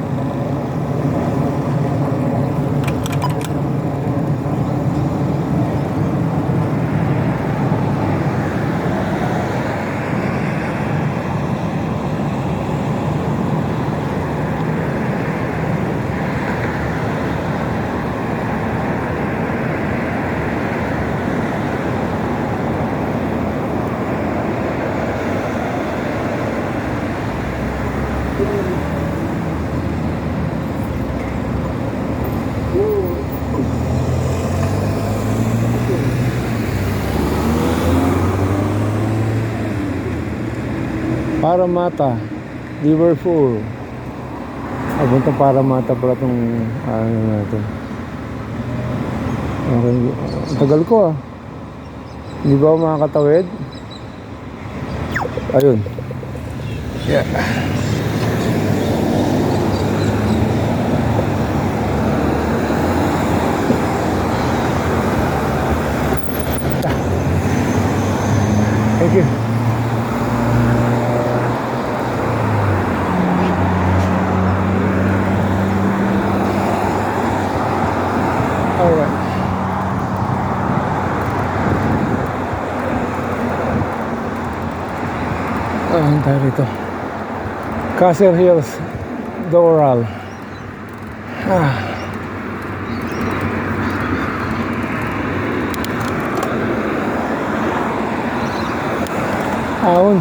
Paramata, Liverpool. Papuntang Paramata pala itong ano natin. Okay. Ang tagal ko, ah. Hindi ba ako makakatawid? Ayun. Yeah. Thank you. Alright. Ano tayo rito? Castle Hills, Doral. Ahon.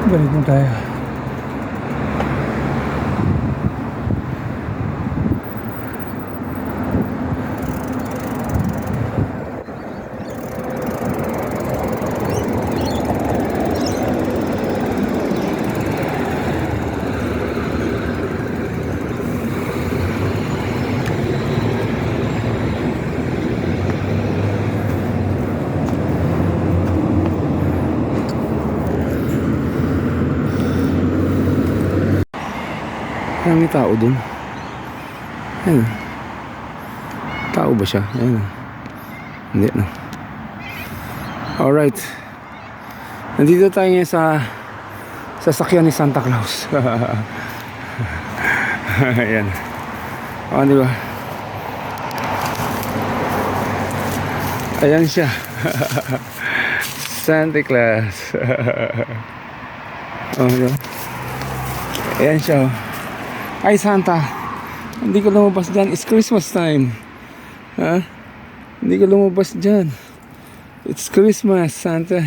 Balik mo tayo. May tao dun. Ayun. Tao ba siya? Ayun. Hindi na. Alright. Nandito tayo ngayon sa sasakyan ni Santa Claus. Ayan. O, di ba? Ayan siya. Santa Claus. O, di ba? Ayan siya, oh. Ay, Santa, hindi ka lumabas dyan. It's Christmas time. Ha? Hindi ka lumabas dyan. It's Christmas, Santa.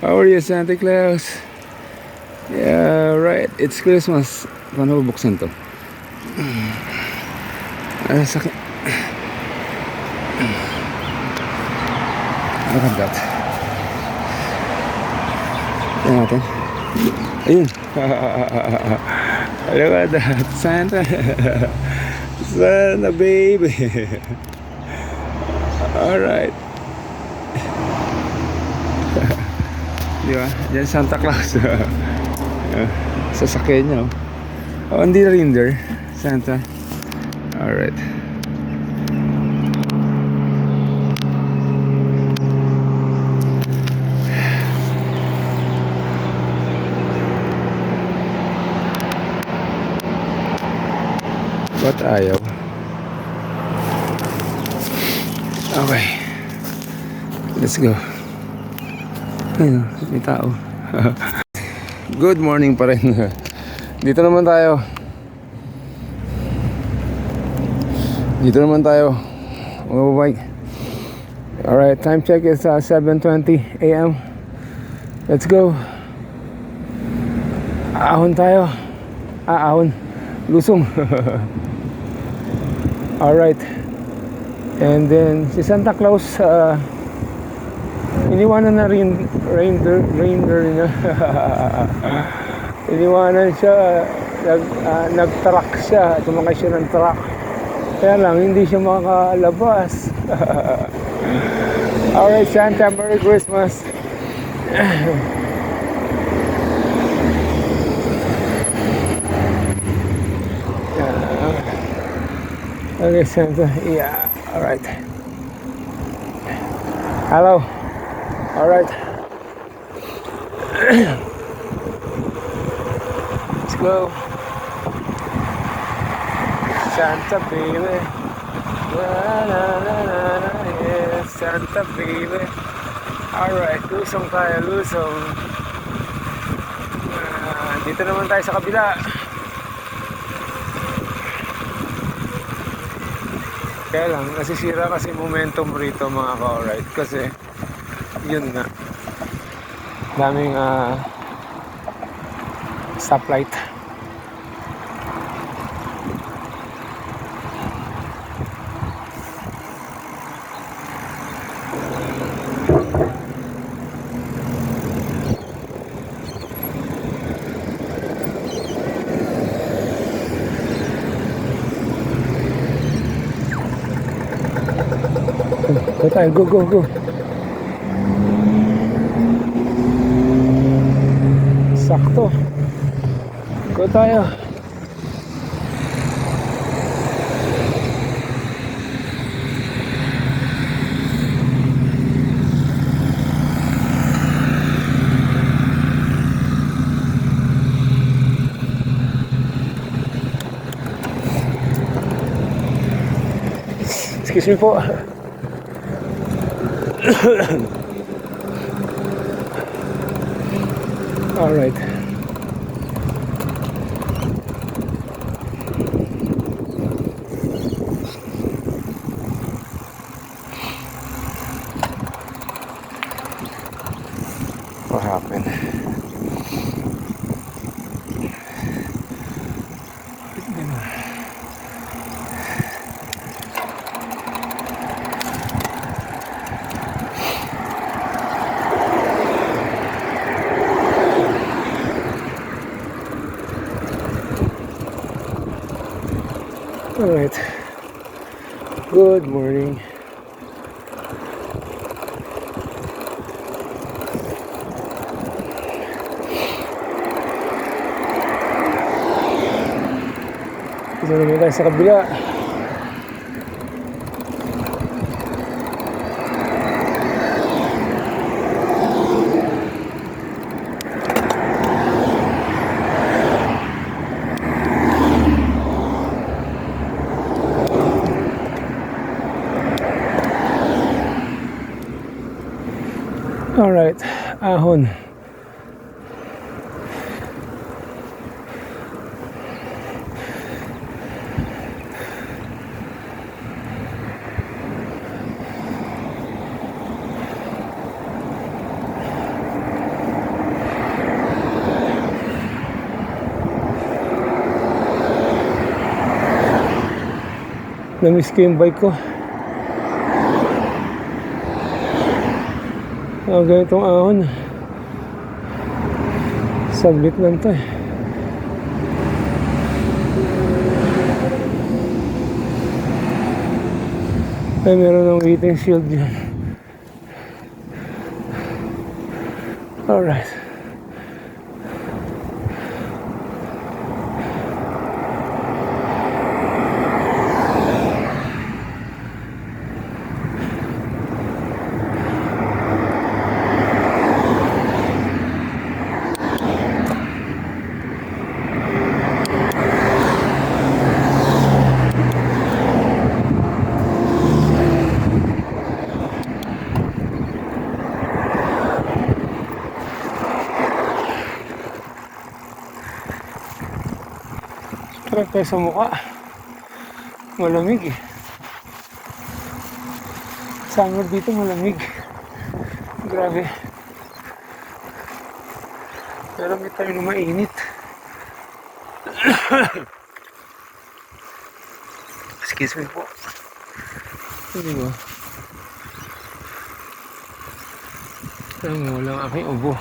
How are you, Santa Claus? Yeah, right. It's Christmas. Paano bubuksan to? Sakit. Look at that. Tingnan natin. Ayun. Look at that. Santa. Santa baby. Alright. Di ba? Diyan Santa Claus. Sasakyan niya. Oh, hindi reindeer. Santa. Alright. Ba't ayaw? Okay. Let's go. Ayun, may tao. Good morning pa rin. Dito naman tayo. Dito naman tayo. Bike. Alright, time check is 7:20 a.m. Let's go. Ahon tayo. Ahon. Lusong. Alright. And then si Santa Claus iniwanan na rin reindeer niya. Iniwanan siya, nag-truck siya, tumakay siya ng truck. Kaya lang hindi siya makalabas. Alright, Santa, Merry Christmas. Okay, Santa. Yeah. All right. Hello. All right. Let's go. Santa baby. Na, na, na, na, na, yeah. Santa baby. All right. Lusong tayo. Lusong. Dito naman tayo sa kabila. Kaya lang, nasisira kasi momentum rito mga ka-alright. Kasi, yun na. Daming stoplight. Go tayo, go, go, go. Sakto. Go tayo. Excuse me po. All right. What happened? All right. Good morning. Dito naman tayo sa kabila. All right, ahon. Na-miss ko yung bike ko. Ganitong ahon. Saglit lang to eh. Ay, meron ng waiting shield dyan. Alright. Trap tayo sa mukha. Malamig eh. Summer dito malamig. Grabe. Pero may tayo na mainit. Excuse me po. Hindi ba? Alam mo lang aking ubo.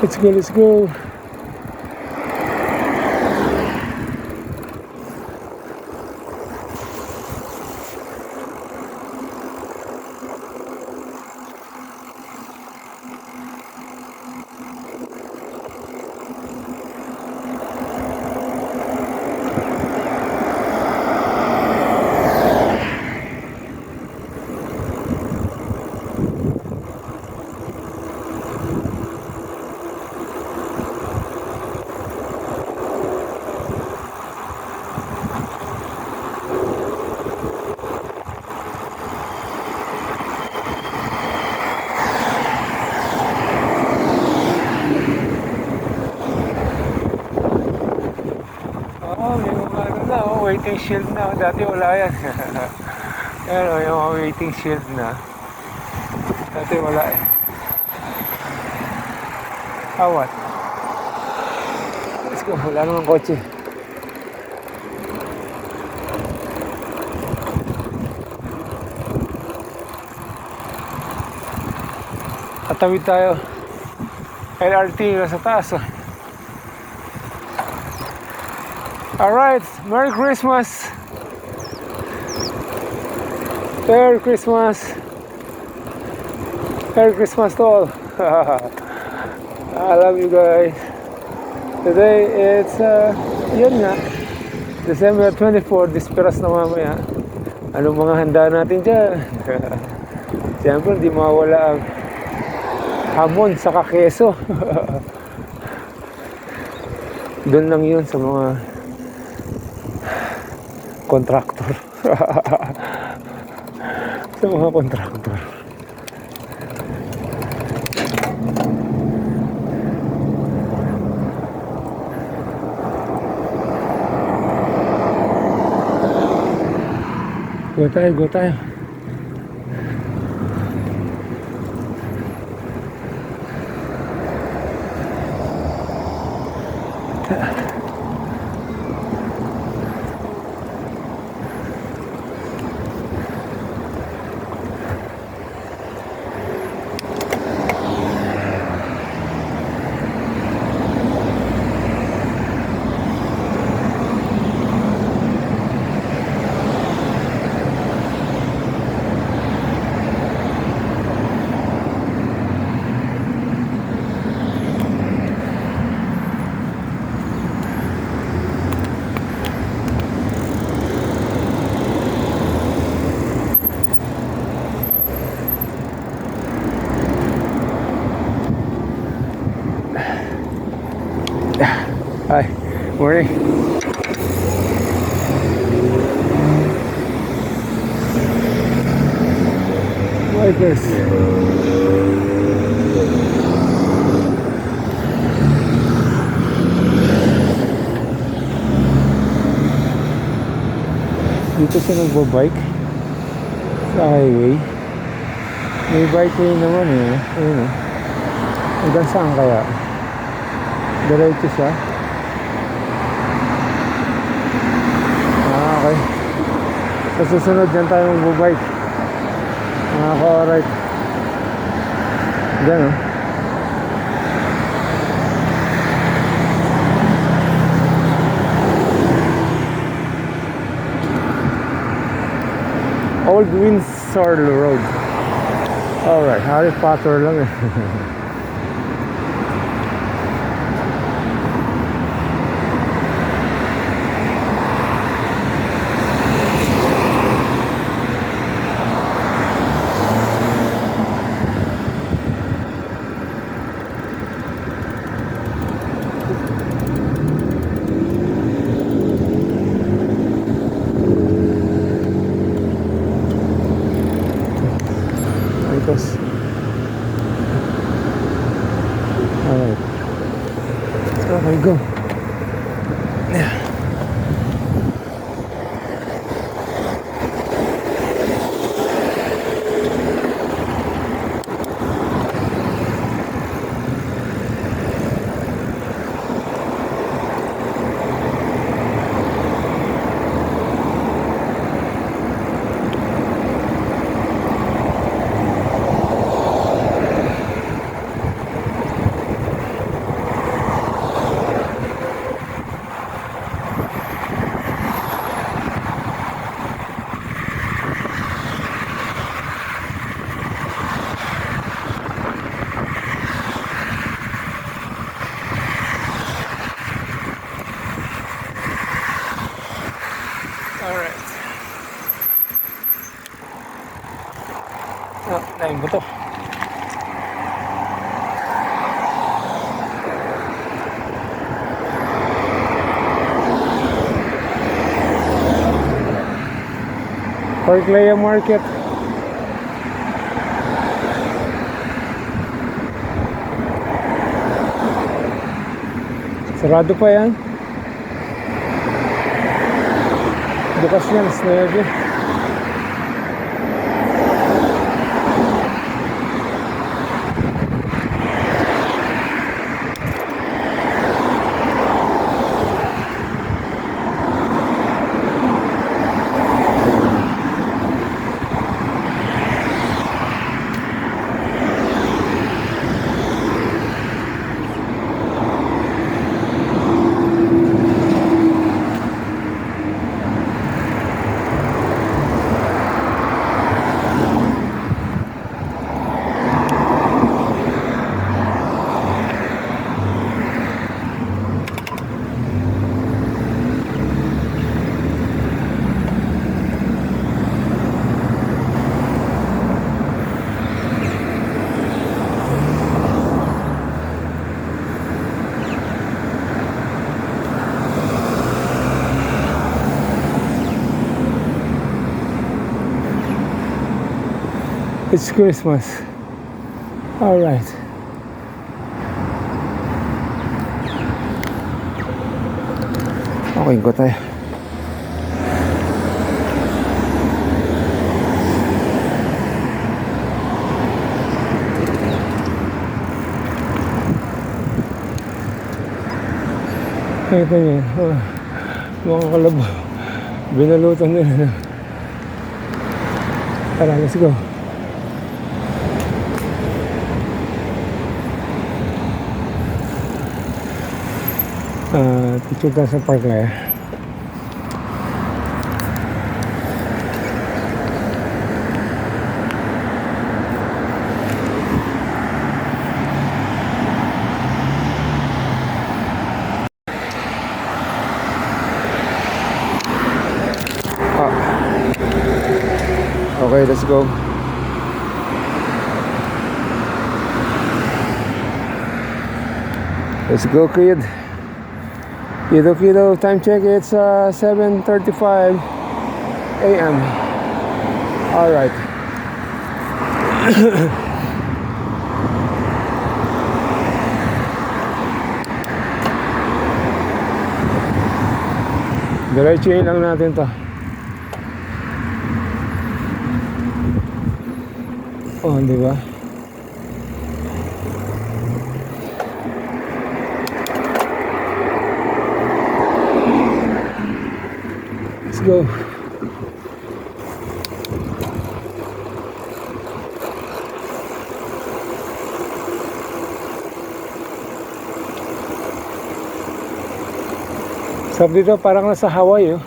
Let's go, let's go. Oh, may mga ano na, waiting shield na. Dati wala yan. Ayan o, yung mga waiting shield na. Dati wala eh. What? Let's go, wala namang kotse. Tatawid tayo. LRT nasa taas. Alright, Merry Christmas! Merry Christmas! Merry Christmas to all! I love you guys! Today it's, yun nga, December 24, disperas na mamaya. Anong mga handa natin dyan? Siyempre, di mawala ang hamon sa keso. Doon lang yun sa mga kontraktor. Sa mga kontraktor. Go tayo, go tayo. Hi, morning. Like this. Dito siya nagbabike sa highway. May bike lane naman eh. Ayun oh. Hanggang saan kaya? Diretso siya? Okay. Sa susunod dyan tayo magbubike. Alright. Dyan oh. Old Windsor Road. Alright, Harry Potter lang eh. Ito. Alright. Okay, go. Yeah. Alright. Nain ko to. Park Lea Market. Sarado pa yan. Bukas yan, snag. It's Christmas. All right. Okay, go tayo. Ito niya. Mga kalabaw. Binalutan nila. Tara, let's go. Picture tayo sa Park Lea. Okay, let's go. Let's go, kid. Kiddo, time check, it's 7:35 a.m. Alright. Diretsuhin lang natin to. Oh, di ba? go. Sabi dito parang nasa Hawaii, oh.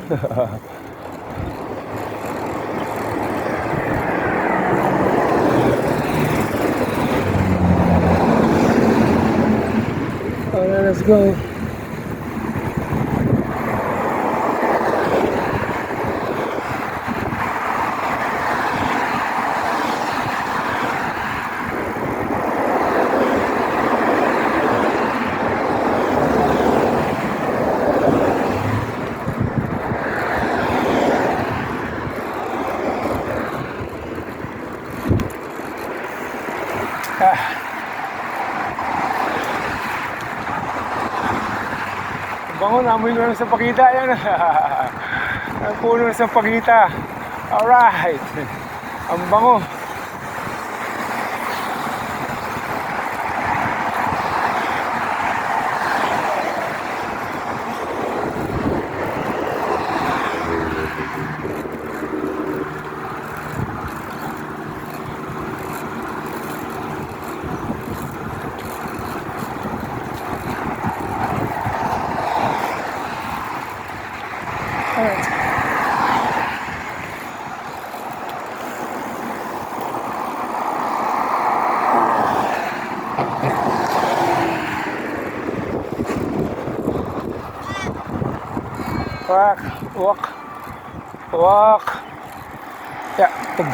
Alright, let's go. Bango, namoy ko lang sa pakita yan. Ang puno sa pakita. Alright. Ang bango. Walk. Yeah, tug.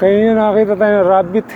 Kaya yun, nakakita tayo ng rabbit.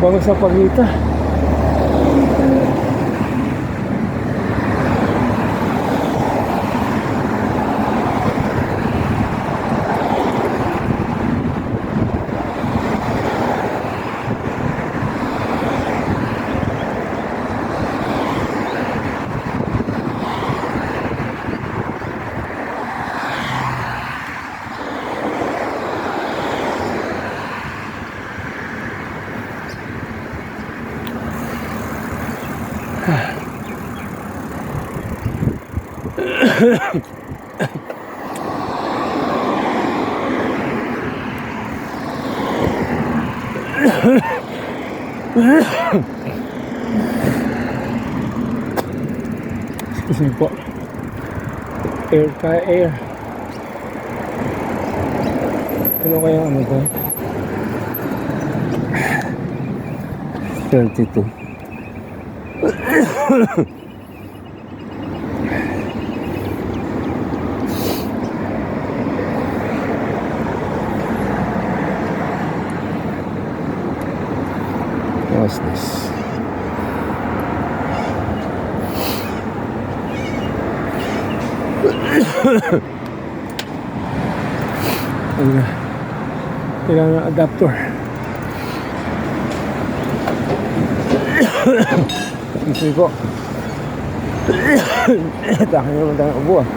Bango sa pagita. Excuse me po. Air. Ano kaya ano to? 32. What's this? Kailangan ng adapter. Isi ko. Takin naman tayo ubo ah.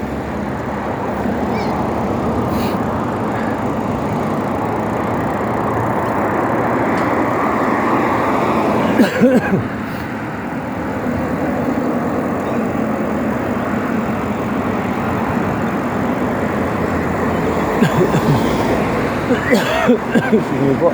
Sige po.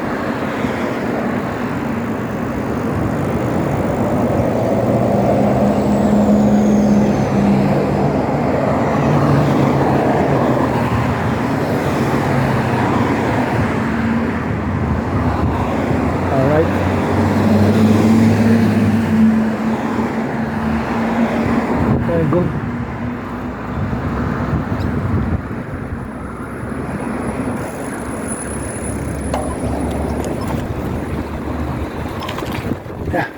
Alright. Okay, go. Yeah.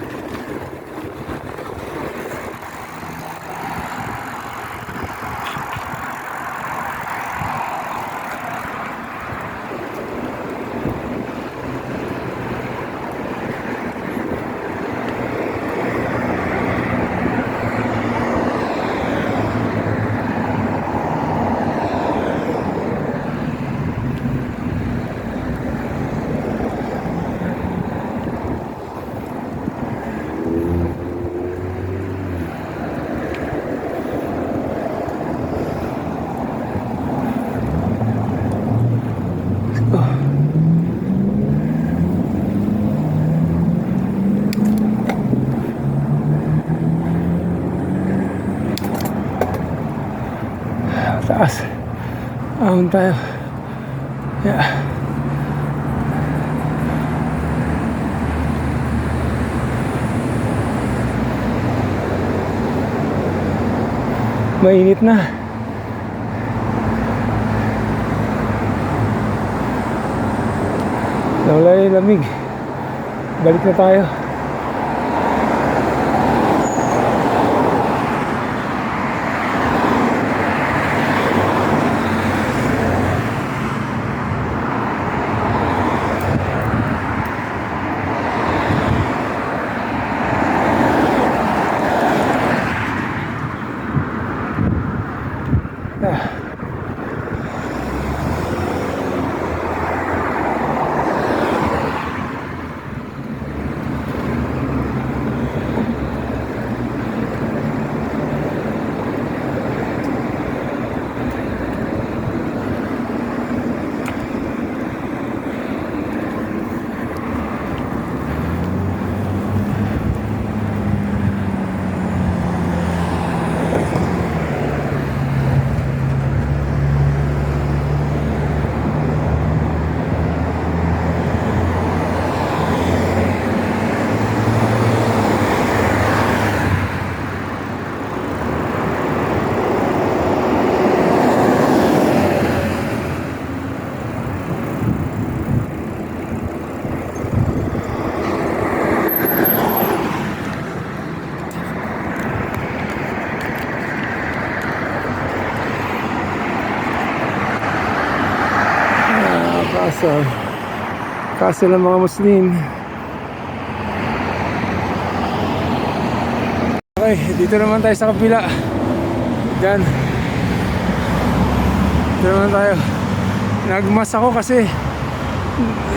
Taas. Ahon tayo. Yeah. Mainit na. Nawala yung lamig. Balik na tayo. Kaso ng mga Muslim. Okay, dito naman tayo sa kabila. Diyan. Dito naman tayo. Nagmas ako kasi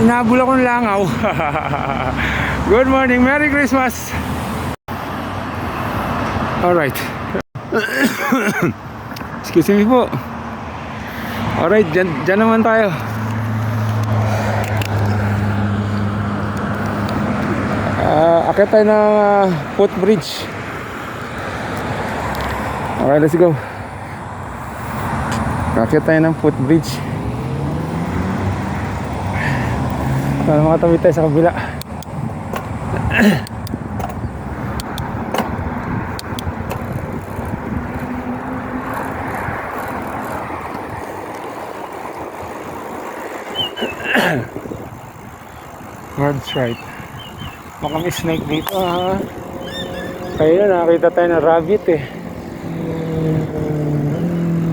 inabol ako ng langaw. Good morning, Merry Christmas. Alright. Excuse me po. Alright, dyan naman tayo. Akit tayo ng footbridge. Alright, let's go. Akit tayo ng footbridge. Para makatawid tayo sa kabila. Bird's right. Baka may snake dito ha. Kaya nakakita tayo ng rabbit eh.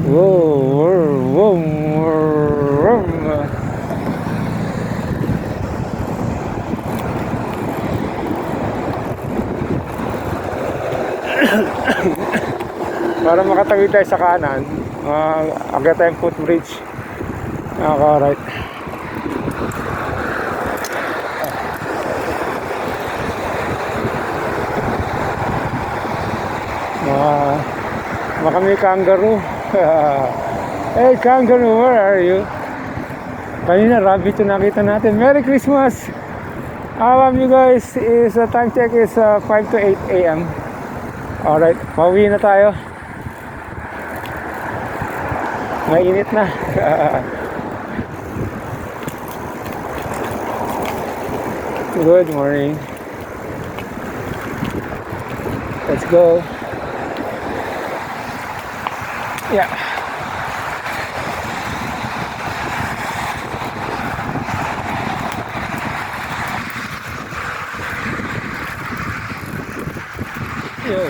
Wow, wow, wow. Para makatawid tayo sa kanan, agad tayong footbridge. Right. Baka may kangaroo. Hey kangaroo, where are you? Kanina rabbit yung nakita natin. Merry Christmas! You guys, is time check is 5 to 8 a.m. Alright, pauwi na tayo. Mainit na. Good morning. Let's go. Yeah. Yo.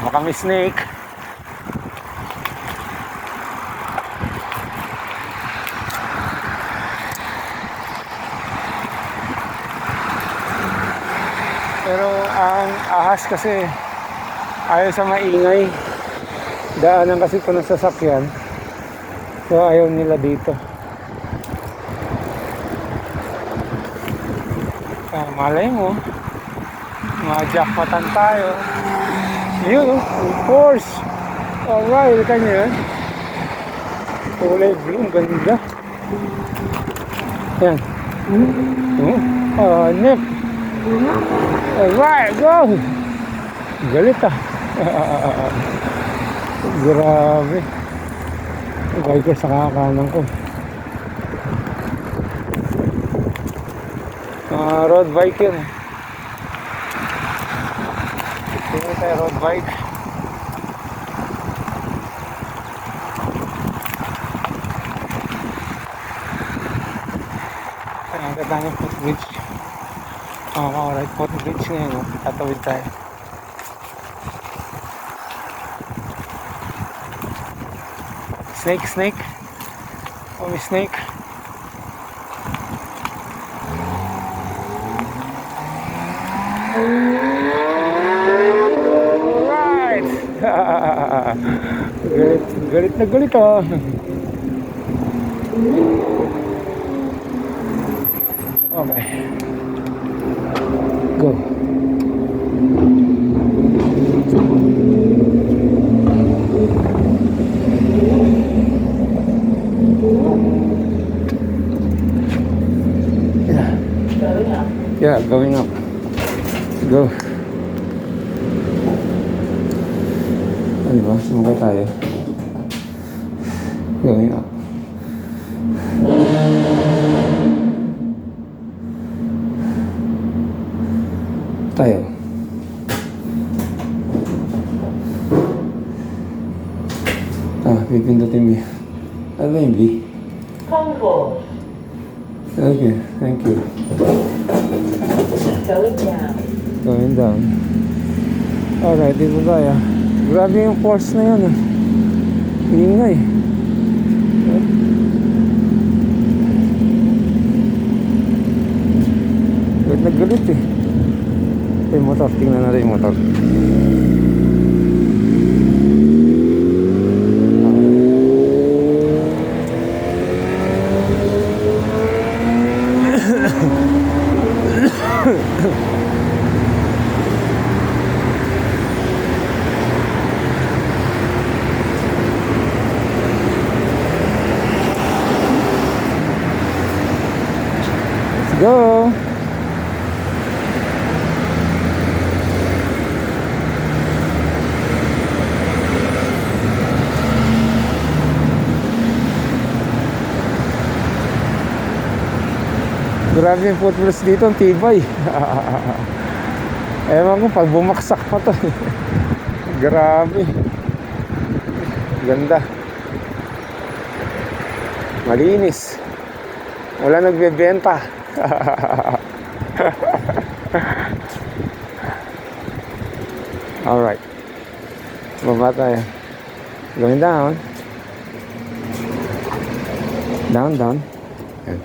Baka may snake. Pero ang ahas kasi ayaw sa maingay. Daanan kasi ito ng sasakyan. So ayaw nila dito. Malay mo, ma-jackpotan tayo. Yun, horse. Alright, kanya. Kulay blue, ganda. Yan. Nip. Alright, go! Galit ah. Grabe. Biker sa kakanan ko. Road bike yun. Tingnan tayo road bike. Ang ganda ng footbridge. Alright, footbridge na yun. Tatawid tayo. Snake. Oh, may snake. Alright. Galit oh. Okay. Go. Yeah, going up. Go. Ano ba? Sumakay tayo. Going up. Tayo. Pipindutin mo. Ano ba yung B? Combo. Okay, thank you. Going down. Going down. Alright, dito tayo. Grabe yung force na yun. Ingay. Galit na galit eh. Ito yung motor. Tingnan natin yung motor. Let's go. Grabe yung footbridge dito, ang tibay. Ewan ko, pag bumaksak pa to. Grabe. Ganda. Malinis. Wala nagbebenta. Alright. Baba tayo. Going down. Down, down. Ayan.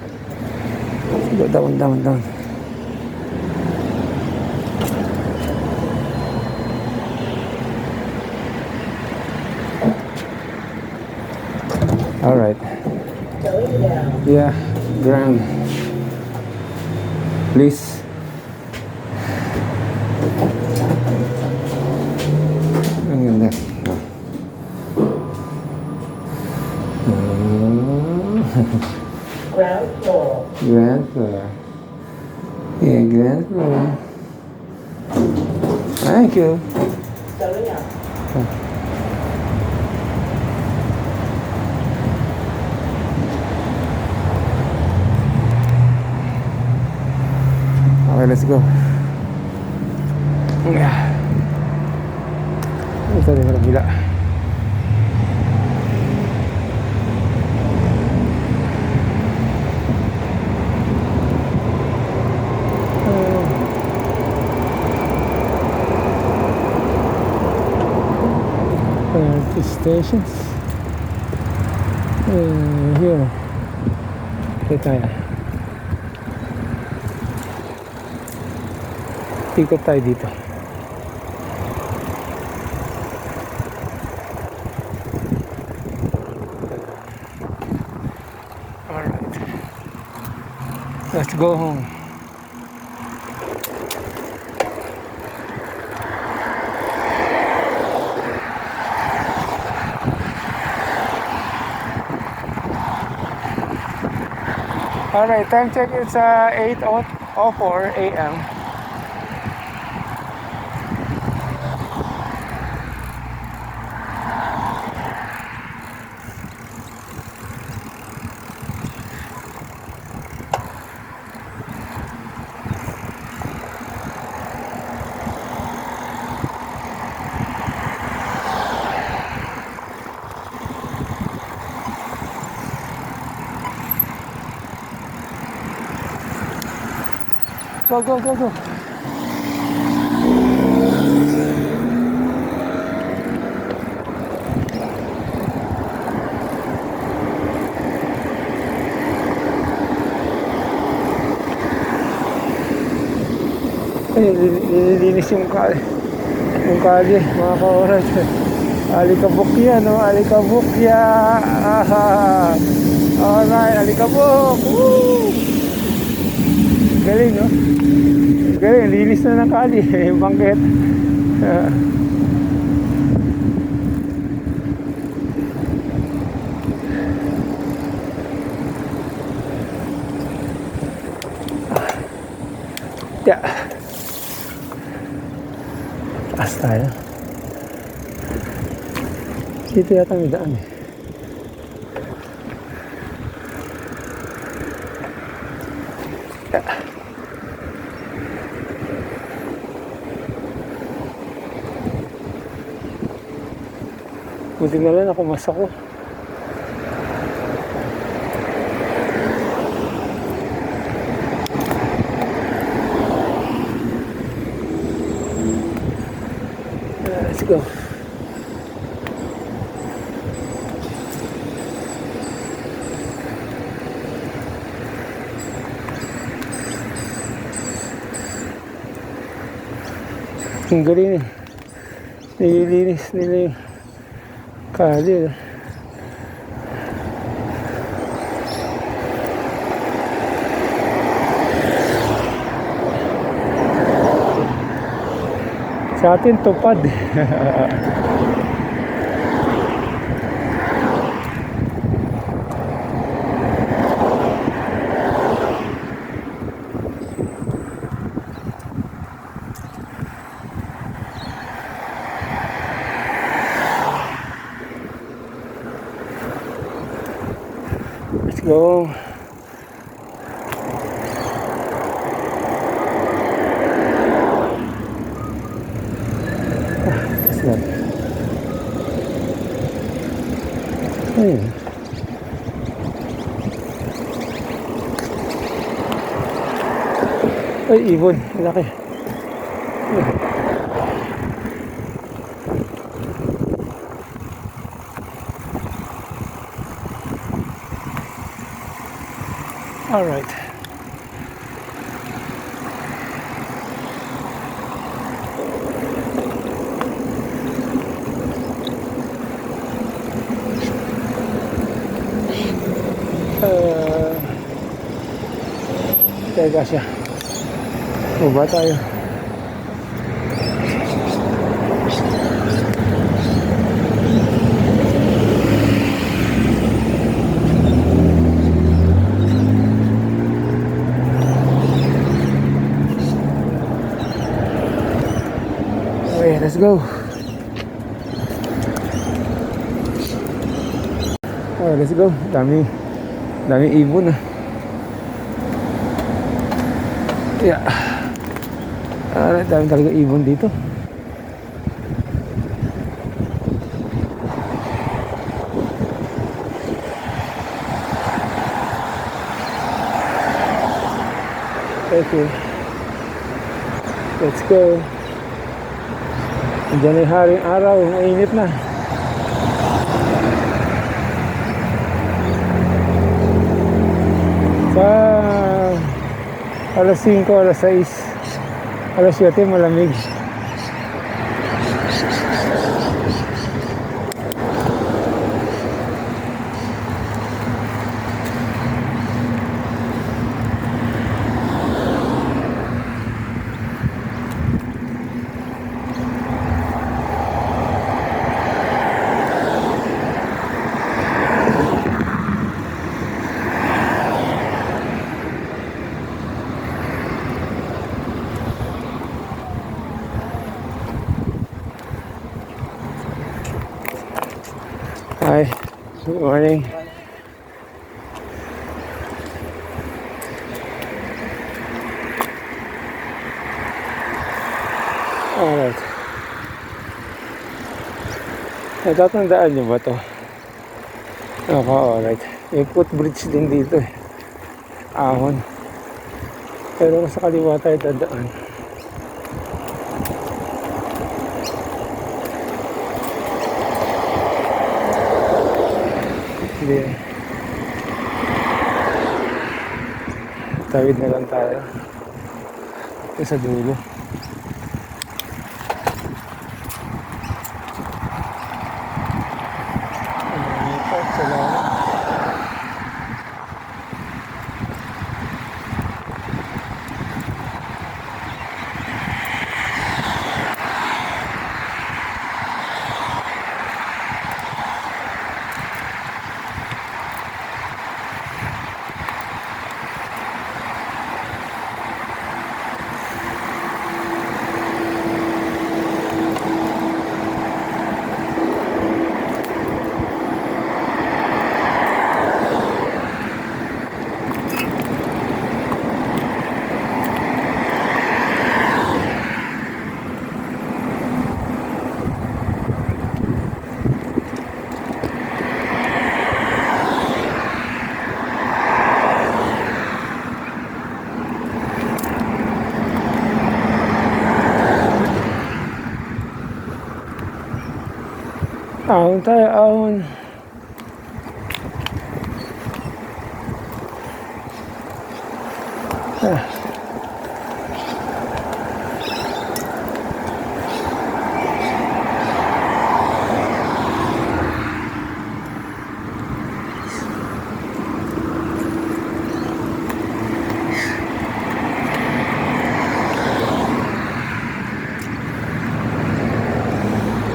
Go down, down, down. Alright. Yeah, grand. Please. Ang ganda. Ground floor. Grand floor. Yeah, grand floor. Thank you. Going up. Okay, let's go. Ito din ang bila. The stations. Here. Ito tayo. Ikot tayo dito. Alright. Let's go home. Alright, time check is 8:04 a.m. Go, go, go, go. Ay, nililinis yung kalye, mga ka-oras. Alikabok yan, no? Alikabok yan. Alright, alikabok. Woo! Galing, no? Galing, linis na ng kalye. Yung bangket. Yeah. Taas tayo. Dito yata may daan eh. Yeah. Buti na lang ako masako. Let's go. Ang galing eh. Nililinis nila yung kalye. Sa atin tupad. Let's go. Ayun. Ay, ibon. Laki. Alright. Teka siya. Baba tayo. Okay, let's go. Oh, let's go. Dami ibon ah. Yeah. Dami talaga ibon dito. Okay. Let's go. Diyan ay haring araw. Mainit na. Sa alas 5, alas 6, alas 7 malamig. Hi, good morning. Alright. Natatandaan niyo ba to? Ako, alright. May footbridge din dito eh. Ahon. Pero sa kaliwa tayo dadaan. Hindi. Tawid na lang tayo. Ito sa dulo. Salamat. Ahon tayo, ahon.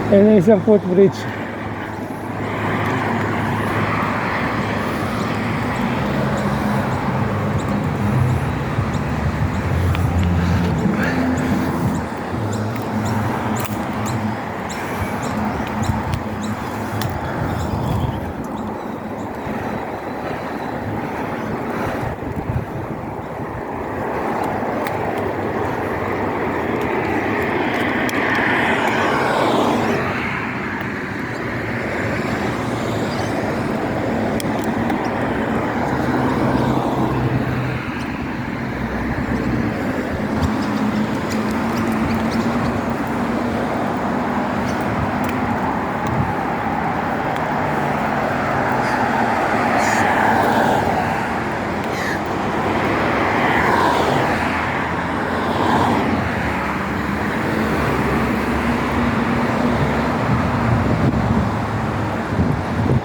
Ayun na isang footbridge.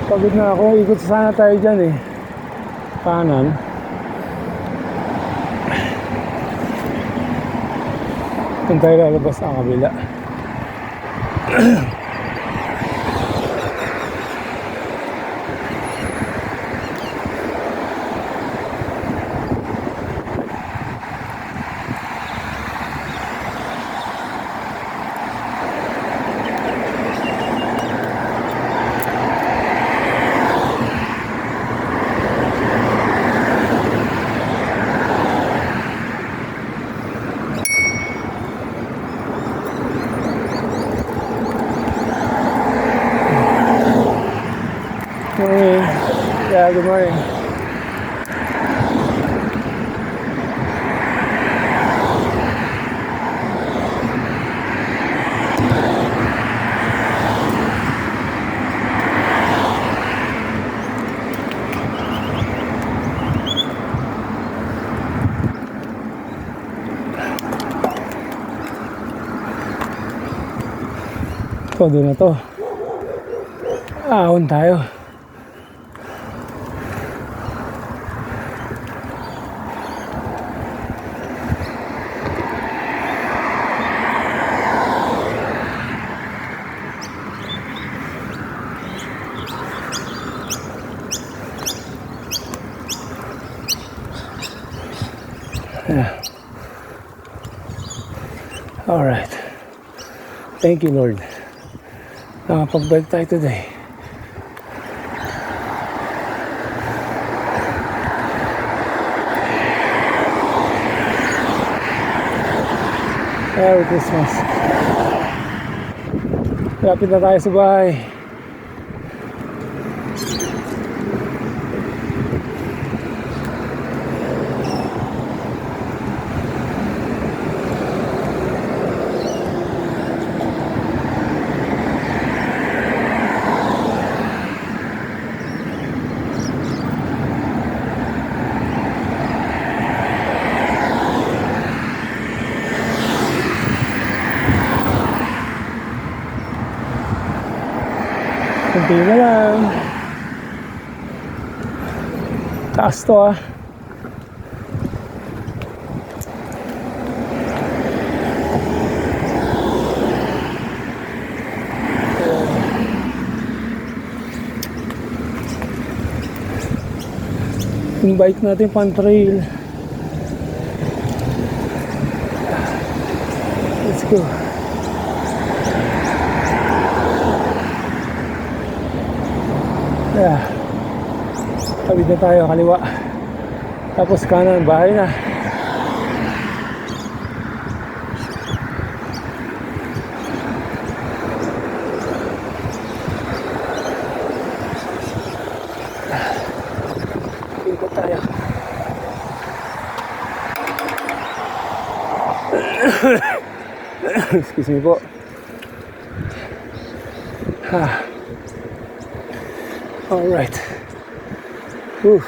Pagod na ako. Ikot sana tayo dyan eh. Kanan. Kung tayo lalabas sa kabila. Morning. Yeah, good morning. Todo na to. Ahon tayo. Yeah. All right. Thank you, Lord. Nakapag-bike tayo today. Merry Christmas. Lapit na tayo sa bahay. Kunti na lang. Taas to ah. Yung bike natin pan trail. Let's go. Yeah. Tawid na tayo kaliwa. Tapos kanan, bahay na. Ikot tayo. Excuse me po. All right. Whew.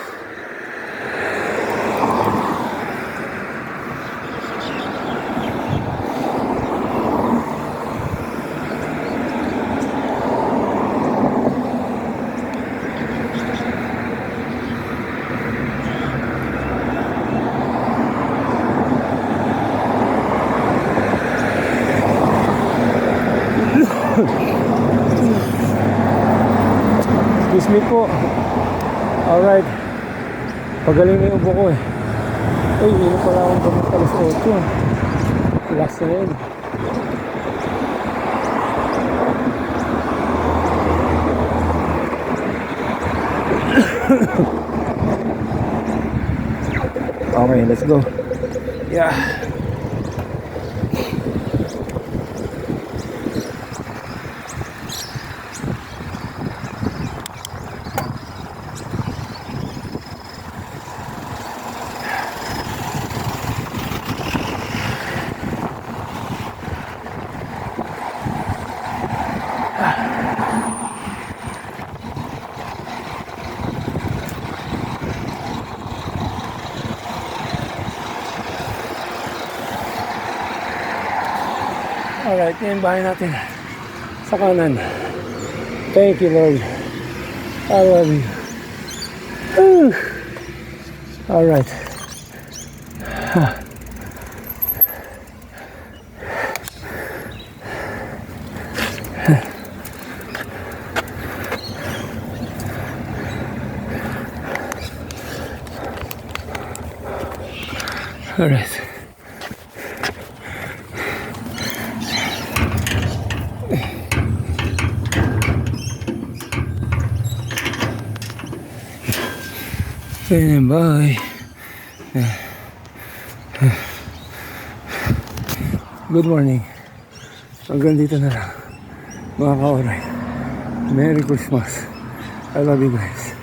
Excuse me po. Alright. Pagaling na yung ubo ko eh. Uy, hindi pala akong gamit alas 8. Relax na yun. Okay, let's go. Yeah. Alright, yan yung bahay natin sa kanan. Thank you, Lord. I love you. Whew. All right. All right. And bye. Good morning. Hanggang dito na lang. Mga ka-oray. Merry Christmas. I love you guys.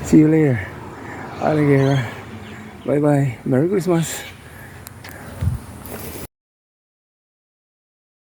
See you later. Alligator. Bye bye. Merry Christmas.